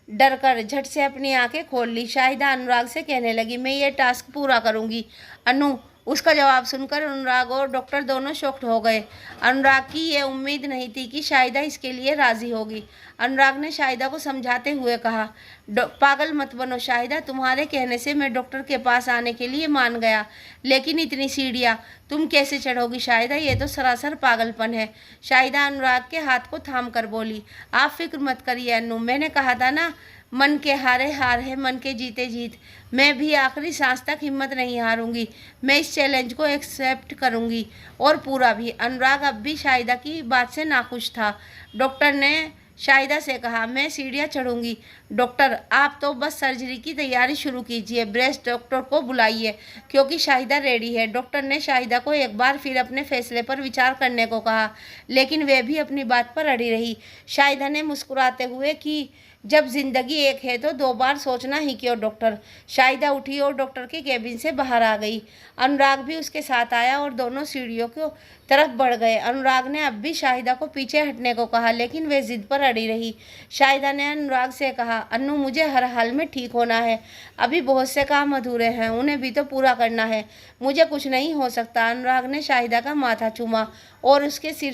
डर कर झट से अपनी आंखें खोल ली। शाहिदा अनुराग से कहने लगी, मैं ये टास्क पूरा करूंगी। अनु, उसका जवाब सुनकर अनुराग और डॉक्टर दोनों शॉक्ड हो गए। अनुराग की ये उम्मीद नहीं थी कि शाहिदा इसके लिए राजी होगी। अनुराग ने शाहिदा को समझाते हुए कहा, पागल मत बनो शाहिदा, तुम्हारे कहने से मैं डॉक्टर के पास आने के लिए मान गया, लेकिन इतनी सीढ़ियाँ तुम कैसे चढ़ोगी शाहिदा? ये तो सरासर पागलपन है। शाहिदा अनुराग के हाथ को थाम कर बोली, आप फिक्र मत करिए अनु, मैंने कहा था ना, मन के हारे हार है, मन के जीते जीत। मैं भी आखिरी सांस तक हिम्मत नहीं हारूंगी। मैं इस चैलेंज को एक्सेप्ट करूंगी, और पूरा भी। अनुराग अब भी शाहिदा की बात से नाखुश था। डॉक्टर ने शाहिदा से कहा, मैं सीढ़ियाँ चढ़ूंगी। डॉक्टर, आप तो बस सर्जरी की तैयारी शुरू कीजिए। ब्रेस्ट डॉक्टर को बुलाइए, क्योंकि शाहिदा रेडी है। डॉक्टर ने शाहिदा को एक बार फिर अपने फैसले पर विचार करने को कहा, लेकिन वह भी अपनी बात पर अड़ी रही। शाहिदा ने मुस्कुराते हुए कि जब जिंदगी एक है तो दो बार सोचना ही क्यों डॉक्टर। शाहिदा उठी और डॉक्टर के केबिन से बाहर आ गई। अनुराग भी उसके साथ आया और दोनों सीढ़ियों की तरफ बढ़ गए। अनुराग ने अब भी शाहिदा को पीछे हटने को कहा, लेकिन वे जिद पर अड़ी रही। शाहिदा ने अनुराग से कहा, अनु, मुझे हर हाल में ठीक होना है। अभी बहुत से काम अधूरे हैं, उन्हें भी तो पूरा करना है। मुझे कुछ नहीं हो सकता। अनुराग ने शाहिदा का माथा चूमा और उसके सिर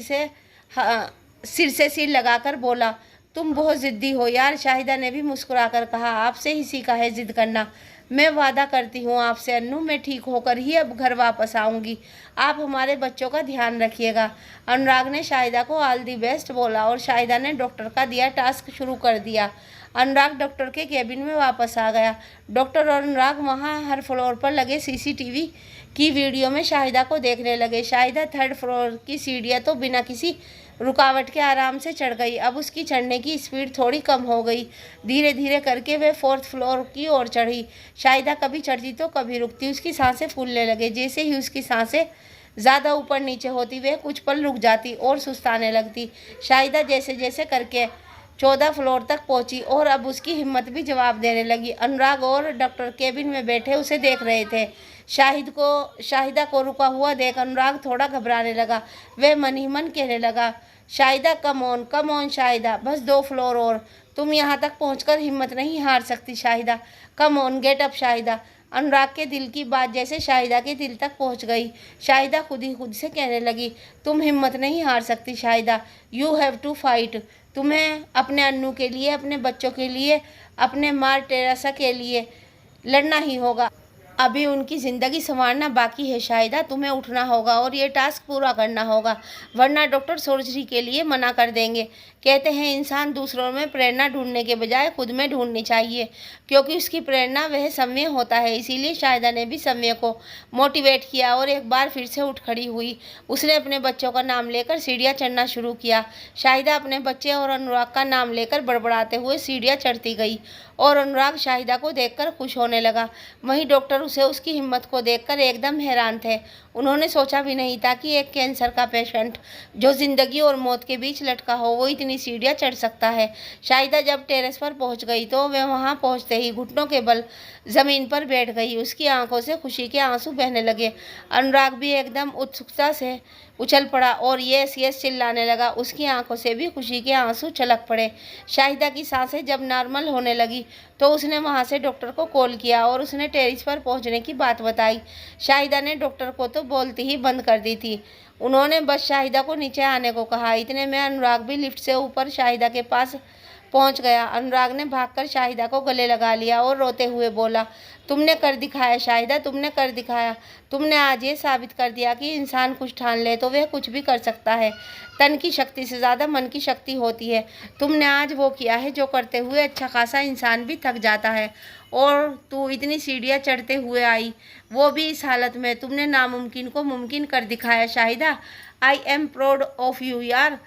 से सिर लगाकर बोला, तुम बहुत ज़िद्दी हो यार। शाहिदा ने भी मुस्कुराकर कहा, आपसे ही सीखा है जिद करना। मैं वादा करती हूँ आपसे अन्नू, मैं ठीक होकर ही अब घर वापस आऊँगी। आप हमारे बच्चों का ध्यान रखिएगा। अनुराग ने शाहिदा को ऑल दी बेस्ट बोला और शाहिदा ने डॉक्टर का दिया टास्क शुरू कर दिया। अनुराग डॉक्टर के केबिन में वापस आ गया। डॉक्टर और अनुराग वहाँ हर फ्लोर पर लगे सीसीटीवी की वीडियो में शाहिदा को देखने लगे। शाहिदा थर्ड फ्लोर की सीढ़ियाँ तो बिना किसी रुकावट के आराम से चढ़ गई। अब उसकी चढ़ने की स्पीड थोड़ी कम हो गई। धीरे धीरे करके वह फोर्थ फ्लोर की ओर चढ़ी। शाहिदा कभी चढ़ती तो कभी रुकती। उसकी सांसें फूलने लगे। जैसे ही उसकी सांसें ज़्यादा ऊपर नीचे होती वह कुछ पल रुक जाती और सुस्ताने लगती। शाहिदा जैसे जैसे करके 14 फ्लोर तक पहुंची और अब उसकी हिम्मत भी जवाब देने लगी। अनुराग और डॉक्टर केबिन में बैठे उसे देख रहे थे। शाहिदा को रुका हुआ देख अनुराग थोड़ा घबराने लगा। वह मन ही मन कहने लगा, शाहिदा कम ऑन शाहिदा, बस 2 फ्लोर और। तुम यहाँ तक पहुँचकर हिम्मत नहीं हार सकती Shahida. Come on, get up Shahida. Anurag के दिल की बात जैसे शाहिदा के दिल तक पहुँच गई। शाहिदा खुद ही खुद से कहने लगी, तुम हिम्मत नहीं हार सकती Shahida, you have to fight. तुम्हें अपने अन्नू के लिए, अपने बच्चों के लिए, अपने माँ टेरेसा के लिए लड़ना ही होगा। अभी उनकी ज़िंदगी संवारना बाकी है शाहिदा। तुम्हें उठना होगा और ये टास्क पूरा करना होगा, वरना डॉक्टर सर्जरी के लिए मना कर देंगे। कहते हैं इंसान दूसरों में प्रेरणा ढूंढने के बजाय खुद में ढूंढनी चाहिए, क्योंकि उसकी प्रेरणा वह समय होता है। इसीलिए शाहिदा ने भी समय को मोटिवेट किया और एक बार फिर से उठ खड़ी हुई। उसने अपने बच्चों का नाम लेकर सीढ़ियाँ चढ़ना शुरू किया। शाहिदा अपने बच्चे और अनुराग का नाम लेकर बड़बड़ाते हुए सीढ़ियाँ चढ़ती गई और अनुराग शाहिदा को देखकर खुश होने लगा। वहीं डॉक्टर उसे उसकी हिम्मत को देखकर एकदम हैरान थे। उन्होंने सोचा भी नहीं था कि एक कैंसर का पेशेंट जो ज़िंदगी और मौत के बीच लटका हो वो इतनी सीढ़ियाँ चढ़ सकता है। शाहिदा जब टेरेस पर पहुंच गई तो वह वहां पहुंचते ही घुटनों के बल ज़मीन पर बैठ गई। उसकी आंखों से खुशी के आंसू बहने लगे। अनुराग भी एकदम उत्सुकता से उछल पड़ा और यस यस चिल्लाने लगा। उसकी आंखों से भी खुशी के आंसू छलक पड़े। शाहिदा की सांसें जब नॉर्मल होने लगी तो उसने वहां से डॉक्टर को कॉल किया और उसने टेरेस पर पहुंचने की बात बताई। शाहिदा ने डॉक्टर को तो बोलती ही बंद कर दी थी। उन्होंने बस शाहिदा को नीचे आने को कहा। इतने में अनुराग भी लिफ्ट से ऊपर शाहिदा के पास पहुंच गया। अनुराग ने भागकर शाहिदा को गले लगा लिया और रोते हुए बोला, तुमने कर दिखाया शाहिदा, तुमने कर दिखाया। तुमने आज ये साबित कर दिया कि इंसान कुछ ठान ले तो वह कुछ भी कर सकता है। तन की शक्ति से ज़्यादा मन की शक्ति होती है। तुमने आज वो किया है जो करते हुए अच्छा खासा इंसान भी थक जाता है। और तू इतनी सीढ़ियाँ चढ़ते हुए आई, वो भी इस हालत में। तुमने नामुमकिन को मुमकिन कर दिखाया Shahida. I am proud of you यार,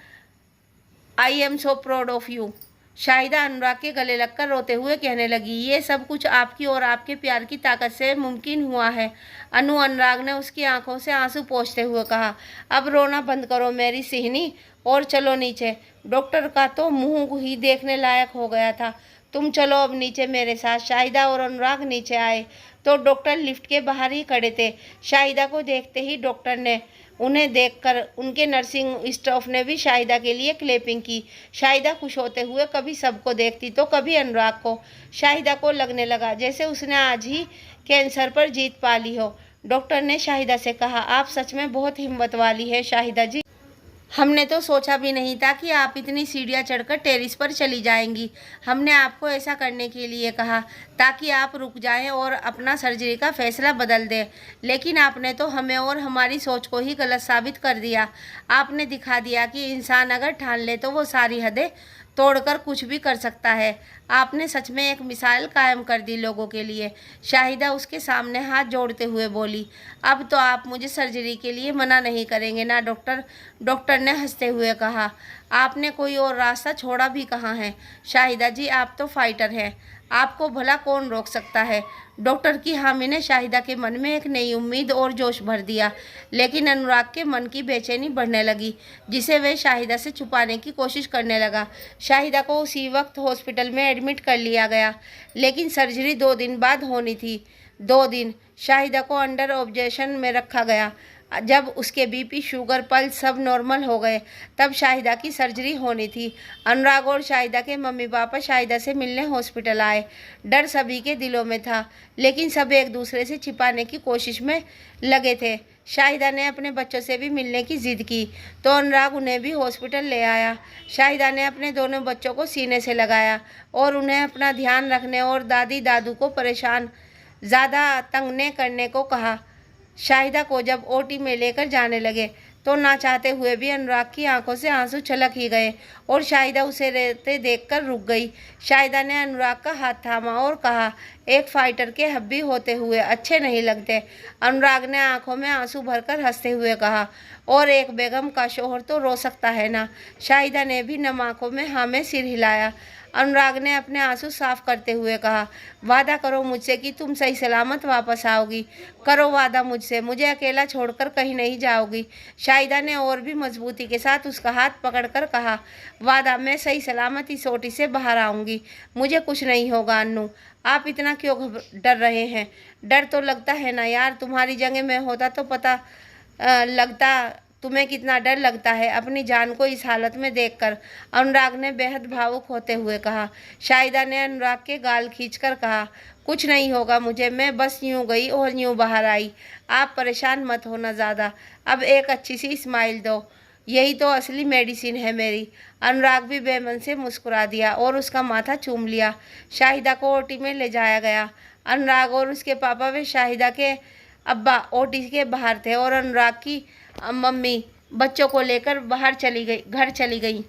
I am so proud of you. Shahida Anurag के गले लगकर रोते हुए कहने लगी, ये सब कुछ आपकी और आपके प्यार की ताकत से मुमकिन हुआ है अनु। अनुराग ने उसकी आंखों से आंसू पोंछते हुए कहा, अब रोना बंद करो मेरी सिहनी और चलो नीचे। डॉक्टर का तो मुंह ही देखने लायक हो गया था। तुम चलो अब नीचे मेरे साथ। शाहिदा और अनुराग नीचे आए तो डॉक्टर लिफ्ट के बाहर ही खड़े थे। शाहिदा को देखते ही डॉक्टर ने उन्हें देखकर उनके नर्सिंग स्टाफ ने भी शाहिदा के लिए क्लैपिंग की। शाहिदा खुश होते हुए कभी सबको देखती तो कभी अनुराग को। शाहिदा को लगने लगा जैसे उसने आज ही कैंसर पर जीत पा ली हो। डॉक्टर ने शाहिदा से कहा, आप सच में बहुत हिम्मत वाली है शाहिदा जी। हमने तो सोचा भी नहीं था कि आप इतनी सीढ़ियाँ चढ़कर टेरिस पर चली जाएंगी। हमने आपको ऐसा करने के लिए कहा ताकि आप रुक जाएं और अपना सर्जरी का फैसला बदल दें, लेकिन आपने तो हमें और हमारी सोच को ही गलत साबित कर दिया। आपने दिखा दिया कि इंसान अगर ठान ले तो वो सारी हदें तोड़कर कुछ भी कर सकता है। आपने सच में एक मिसाल कायम कर दी लोगों के लिए। शाहिदा उसके सामने हाथ जोड़ते हुए बोली, अब तो आप मुझे सर्जरी के लिए मना नहीं करेंगे ना डॉक्टर। डॉक्टर ने हंसते हुए कहा, आपने कोई और रास्ता छोड़ा भी कहाँ है शाहिदा जी, आप तो फाइटर हैं, आपको भला कौन रोक सकता है। डॉक्टर की हामी ने शाहिदा के मन में एक नई उम्मीद और जोश भर दिया, लेकिन अनुराग के मन की बेचैनी बढ़ने लगी जिसे वह शाहिदा से छुपाने की कोशिश करने लगा। शाहिदा को उसी वक्त हॉस्पिटल में एडमिट कर लिया गया, लेकिन सर्जरी 2 दिन बाद होनी थी। 2 दिन शाहिदा को अंडर ऑब्जर्वेशन में रखा गया। जब उसके बीपी, शुगर, पल्स सब नॉर्मल हो गए तब शाहिदा की सर्जरी होनी थी। अनुराग और शाहिदा के मम्मी पापा शाहिदा से मिलने हॉस्पिटल आए। डर सभी के दिलों में था, लेकिन सब एक दूसरे से छिपाने की कोशिश में लगे थे। शाहिदा ने अपने बच्चों से भी मिलने की जिद की तो अनुराग उन्हें भी हॉस्पिटल ले आया। शाहिदा ने अपने दोनों बच्चों को सीने से लगाया और उन्हें अपना ध्यान रखने और दादी दादू को परेशान ज़्यादा तंग न करने को कहा। शाहिदा को जब ओटी में लेकर जाने लगे तो ना चाहते हुए भी अनुराग की आंखों से आंसू छलक ही गए और शाहिदा उसे रोते देखकर रुक गई। शाहिदा ने अनुराग का हाथ थामा और कहा, एक फाइटर के हब्बी होते हुए अच्छे नहीं लगते। अनुराग ने आंखों में आंसू भरकर हंसते हुए कहा, और एक बेगम का शोहर तो रो सकता है ना। शाहिदा ने भी नम आंखों में हाँ में सिर हिलाया। अनुराग ने अपने आंसू साफ करते हुए कहा, वादा करो मुझसे कि तुम सही सलामत वापस आओगी। करो वादा मुझसे, मुझे अकेला छोड़कर कहीं नहीं जाओगी। शाहिदा ने और भी मजबूती के साथ उसका हाथ पकड़कर कहा, वादा, मैं सही सलामत इस ओटी से बाहर आऊँगी। मुझे कुछ नहीं होगा अन्नू, आप इतना क्यों डर रहे हैं। डर तो लगता है ना यार, तुम्हारी जगह में होता तो पता लगता तुम्हें कितना डर लगता है अपनी जान को इस हालत में देखकर। अनुराग ने बेहद भावुक होते हुए कहा। शाहिदा ने अनुराग के गाल खींचकर कहा, कुछ नहीं होगा मुझे, मैं बस यूं गई और यूं बाहर आई। आप परेशान मत होना ज़्यादा, अब एक अच्छी सी स्माइल दो, यही तो असली मेडिसिन है मेरी। अनुराग भी बेमन से मुस्कुरा दिया और उसका माथा चूम लिया। शाहिदा को ओटी में ले जाया गया। अनुराग और उसके पापा वे शाहिदा के अब्बा ओटी के बाहर थे और अनुराग की मम्मी बच्चों को लेकर घर चली गई।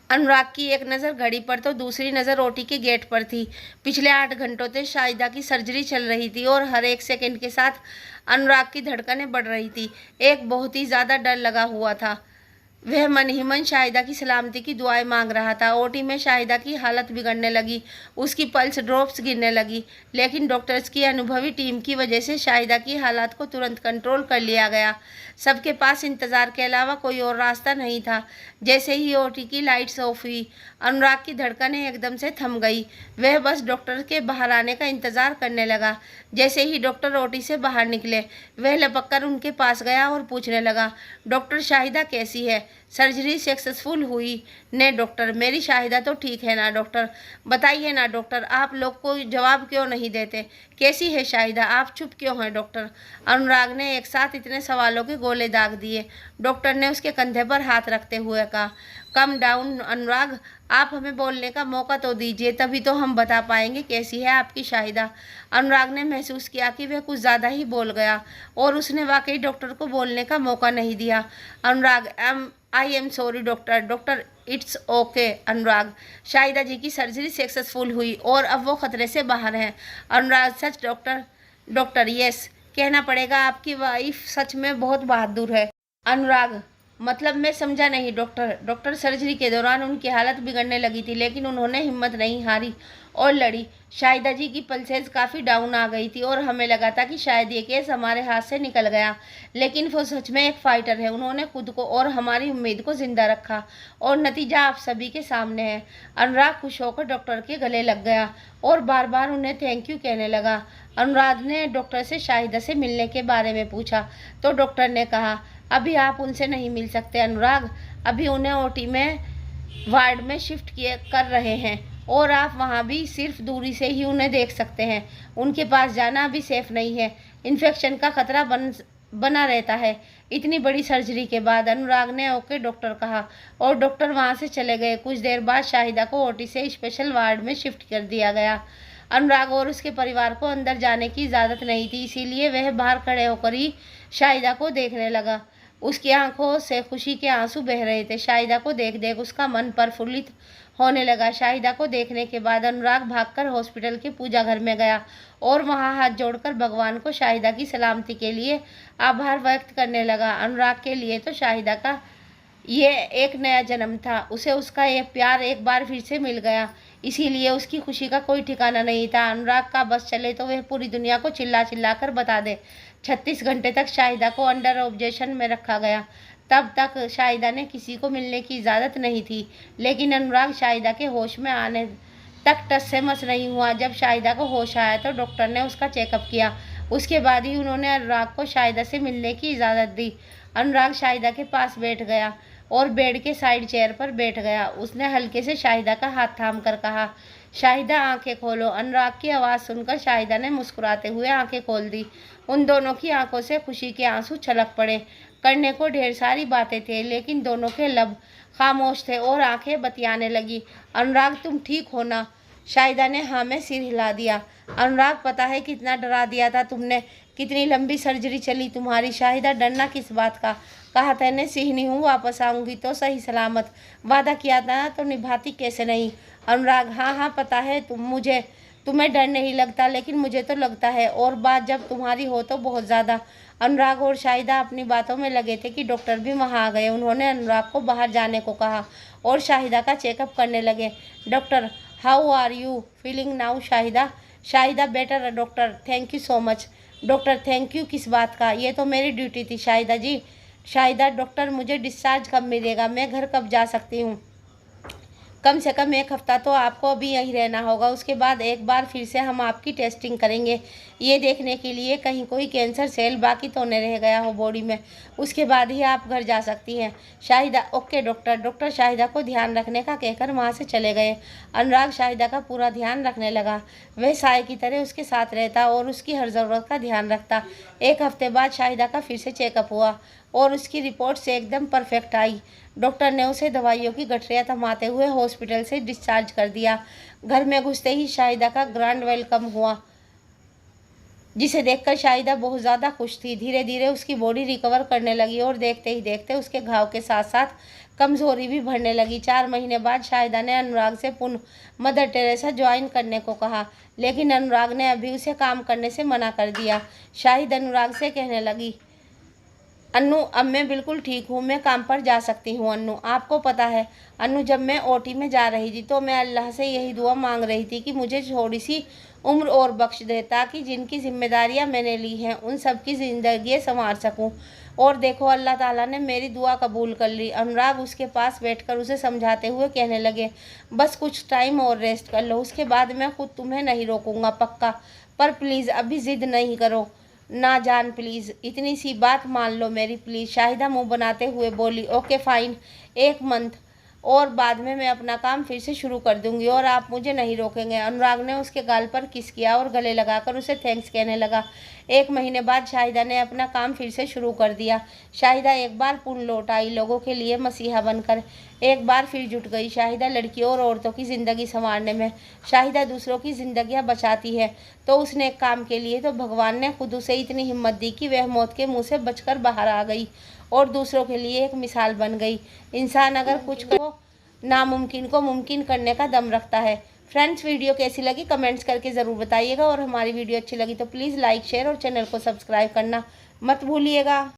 अनुराग की एक नज़र घड़ी पर तो दूसरी नज़र ओटी के गेट पर थी। पिछले 8 घंटों से शाहिदा की सर्जरी चल रही थी और हर एक सेकंड के साथ अनुराग की धड़कनें बढ़ रही थी। एक बहुत ही ज़्यादा डर लगा हुआ था। वह मन ही मन शाहिदा की सलामती की दुआएं मांग रहा था। ओटी में शाहिदा की हालत बिगड़ने लगी, उसकी पल्स ड्रॉप्स गिरने लगी, लेकिन डॉक्टर्स की अनुभवी टीम की वजह से शाहिदा की हालत को तुरंत कंट्रोल कर लिया गया। सबके पास इंतज़ार के अलावा कोई और रास्ता नहीं था। जैसे ही ओटी की लाइट्स ऑफ हुई, अनुराग की धड़कनें एकदम से थम गई। वह बस डॉक्टर के बाहर आने का इंतज़ार करने लगा। जैसे ही डॉक्टर ओटी से बाहर निकले, वह लपक उनके पास गया और पूछने लगा, डॉक्टर शाहिदा कैसी है? सर्जरी सक्सेसफुल हुई ने डॉक्टर? मेरी शाहिदा तो ठीक है ना डॉक्टर? बताइए ना डॉक्टर, आप लोग को जवाब क्यों नहीं देते? कैसी है शाहिदा? आप चुप क्यों हैं डॉक्टर? अनुराग ने एक साथ इतने सवालों के गोले दाग दिए। डॉक्टर ने उसके कंधे पर हाथ रखते हुए कहा, कम डाउन अनुराग, आप हमें बोलने का मौका तो दीजिए, तभी तो हम बता पाएंगे कैसी है आपकी शाहिदा। अनुराग ने महसूस किया कि वह कुछ ज़्यादा ही बोल गया और उसने वाकई डॉक्टर को बोलने का मौका नहीं दिया। Anurag, I am sorry doctor. Doctor, it's okay Anurag, Shahida ji की सर्जरी सक्सेसफुल हुई और अब वो खतरे से बाहर हैं। अनुराग, सच डॉक्टर? डॉक्टर, यस, कहना पड़ेगा आपकी वाइफ सच में बहुत बहादुर है। अनुराग, मतलब मैं समझा नहीं डॉक्टर। डॉक्टर, सर्जरी के दौरान उनकी हालत बिगड़ने लगी थी, लेकिन उन्होंने हिम्मत नहीं हारी और लड़ी। शाहिदा जी की पल्सेस काफ़ी डाउन आ गई थी और हमें लगा था कि शायद ये केस हमारे हाथ से निकल गया, लेकिन वो सच में एक फाइटर है। उन्होंने खुद को और हमारी उम्मीद को जिंदा रखा और नतीजा आप सभी के सामने है। अनुराग खुश होकर डॉक्टर के गले लग गया और बार बार उन्हें थैंक यू कहने लगा। अनुराग ने डॉक्टर से शाहिदा से मिलने के बारे में पूछा तो डॉक्टर ने कहा, अभी आप उनसे नहीं मिल सकते अनुराग, अभी उन्हें ओटी में वार्ड में शिफ्ट किए कर रहे हैं और आप वहां भी सिर्फ दूरी से ही उन्हें देख सकते हैं। उनके पास जाना अभी सेफ नहीं है, इन्फेक्शन का खतरा बना रहता है। इतनी बड़ी सर्जरी के बाद अनुराग ने ओके डॉक्टर कहा और डॉक्टर वहां से चले गए। कुछ देर बाद शाहिदा को ओटी से स्पेशल वार्ड में शिफ्ट कर दिया गया। अनुराग और उसके परिवार को अंदर जाने की इजाज़त नहीं थी, इसीलिए वह बाहर खड़े होकर ही शाहिदा को देखने लगा। उसकी आंखों से खुशी के आंसू बह रहे थे। शाहिदा को देख देख उसका मन प्रफुल्लित होने लगा। शाहिदा को देखने के बाद अनुराग भागकर हॉस्पिटल के पूजा घर में गया और वहां हाथ जोड़कर भगवान को शाहिदा की सलामती के लिए आभार व्यक्त करने लगा। अनुराग के लिए तो शाहिदा का ये एक नया जन्म था। उसे उसका ये प्यार एक बार फिर से मिल गया, इसीलिए उसकी खुशी का कोई ठिकाना नहीं था। अनुराग का बस चले तो वह पूरी दुनिया को चिल्ला चिल्ला कर बता दे। 36 घंटे तक शाहिदा को अंडर ऑब्जर्वेशन में रखा गया। तब तक शाहिदा ने किसी को मिलने की इजाज़त नहीं थी, लेकिन अनुराग शाहिदा के होश में आने तक टस से मस नहीं हुआ। जब शाहिदा को होश आया तो डॉक्टर ने उसका चेकअप किया। उसके बाद ही उन्होंने अनुराग को शाहिदा से मिलने की इजाज़त दी। अनुराग शाहिदा के पास बैठ गया और बेड के साइड चेयर पर बैठ गया। उसने हल्के से शाहिदा का हाथ थाम कर कहा, शाहिदा आंखें खोलो। अनुराग की आवाज़ सुनकर शाहिदा ने मुस्कुराते हुए आंखें खोल दी। उन दोनों की आंखों से खुशी के आंसू छलक पड़े। करने को ढेर सारी बातें थे, लेकिन दोनों के लब खामोश थे और आंखें बतियाने लगी। अनुराग, तुम ठीक हो ना? शाहिदा ने हाँ में सिर हिला दिया। अनुराग, पता है कितना डरा दिया था तुमने, कितनी लंबी सर्जरी चली तुम्हारी। शाहिदा, डरना किस बात का? कहा तैने सिहनी हूँ, वापस आऊँगी तो सही सलामत। वादा किया था ना, तो निभाती कैसे नहीं? अनुराग, हाँ हाँ पता है तुम्हें डर नहीं लगता, लेकिन मुझे तो लगता है, और बात जब तुम्हारी हो तो बहुत ज़्यादा। अनुराग और शाहिदा अपनी बातों में लगे थे कि डॉक्टर भी वहाँ आ गए। उन्होंने अनुराग को बाहर जाने को कहा और शाहिदा का चेकअप करने लगे। Doctor, how are you feeling now Shahida? Shahida, better doctor, thank you so much. Doctor, thank you किस बात का? ये तो मेरी ड्यूटी थी शाहिदा जी। शाहिदा, डॉक्टर मुझे डिस्चार्ज कब मिलेगा? मैं घर कब जा सकती हूँ? कम से कम 1 हफ्ता तो आपको अभी यहीं रहना होगा। उसके बाद एक बार फिर से हम आपकी टेस्टिंग करेंगे, ये देखने के लिए कहीं कोई कैंसर सेल बाकी तो नहीं रह गया हो बॉडी में। उसके बाद ही आप घर जा सकती हैं। Shahida, okay doctor. Doctor Shahida को ध्यान रखने का कहकर वहाँ से चले गए। अनुराग शाहिदा का पूरा ध्यान रखने लगा। वह साय की तरह उसके साथ रहता और उसकी हर ज़रूरत का ध्यान रखता। 1 हफ्ते बाद शाहिदा का फिर से चेकअप हुआ और उसकी रिपोर्ट से एकदम परफेक्ट आई। डॉक्टर ने उसे दवाइयों की गठरियाँ थमाते हुए हॉस्पिटल से डिस्चार्ज कर दिया। घर में घुसते ही शाहिदा का ग्रैंड वेलकम हुआ, जिसे देखकर शाहिदा बहुत ज़्यादा खुश थी। धीरे धीरे उसकी बॉडी रिकवर करने लगी और देखते ही देखते उसके घाव के साथ साथ कमज़ोरी भी बढ़ने लगी। 4 महीने बाद शाहिदा ने अनुराग से पुनः मदर टेरेसा ज्वाइन करने को कहा, लेकिन अनुराग ने अभी उसे काम करने से मना कर दिया। शाहिद अनुराग से कहने लगी, अन्नू, अब मैं बिल्कुल ठीक हूँ, मैं काम पर जा सकती हूँ। अन्नू, आपको पता है अन्नू, जब मैं ओटी में जा रही थी तो मैं अल्लाह से यही दुआ मांग रही थी कि मुझे थोड़ी सी उम्र और बख्श दे, ताकि जिनकी जिम्मेदारियाँ मैंने ली हैं उन सब की ज़िंदगी संवार सकूँ। और देखो, अल्लाह ताला ने मेरी दुआ कबूल कर ली। अनुराग उसके पास बैठकर उसे समझाते हुए कहने लगे, बस कुछ टाइम और रेस्ट कर लो, उसके बाद मैं खुद तुम्हें नहीं रोकूंगा, पक्का। पर प्लीज़ अभी ज़िद नहीं करो ना जान, प्लीज़ इतनी सी बात मान लो मेरी, प्लीज़। शाहिदा मुंह बनाते हुए बोली, ओके फाइन, 1 मंथ और बाद में मैं अपना काम फिर से शुरू कर दूंगी और आप मुझे नहीं रोकेंगे। अनुराग ने उसके गाल पर किस किया और गले लगाकर उसे थैंक्स कहने लगा। 1 महीने बाद शाहिदा ने अपना काम फिर से शुरू कर दिया। शाहिदा एक बार पुनः लौट आई, लोगों के लिए मसीहा बनकर। एक बार फिर जुट गई शाहिदा लड़कियों और औरतों की ज़िंदगी संवारने में। शाहिदा दूसरों की ज़िंदगियां बचाती है तो उसने एक काम के लिए तो भगवान ने खुद उसे इतनी हिम्मत दी कि वह मौत के मुंह से बचकर बाहर आ गई और दूसरों के लिए एक मिसाल बन गई। इंसान अगर कुछ को नामुमकिन को मुमकिन करने का दम रखता है। फ्रेंड्स, वीडियो कैसी लगी कमेंट्स करके ज़रूर बताइएगा और हमारी वीडियो अच्छी लगी तो प्लीज़ लाइक शेयर और चैनल को सब्सक्राइब करना मत भूलिएगा।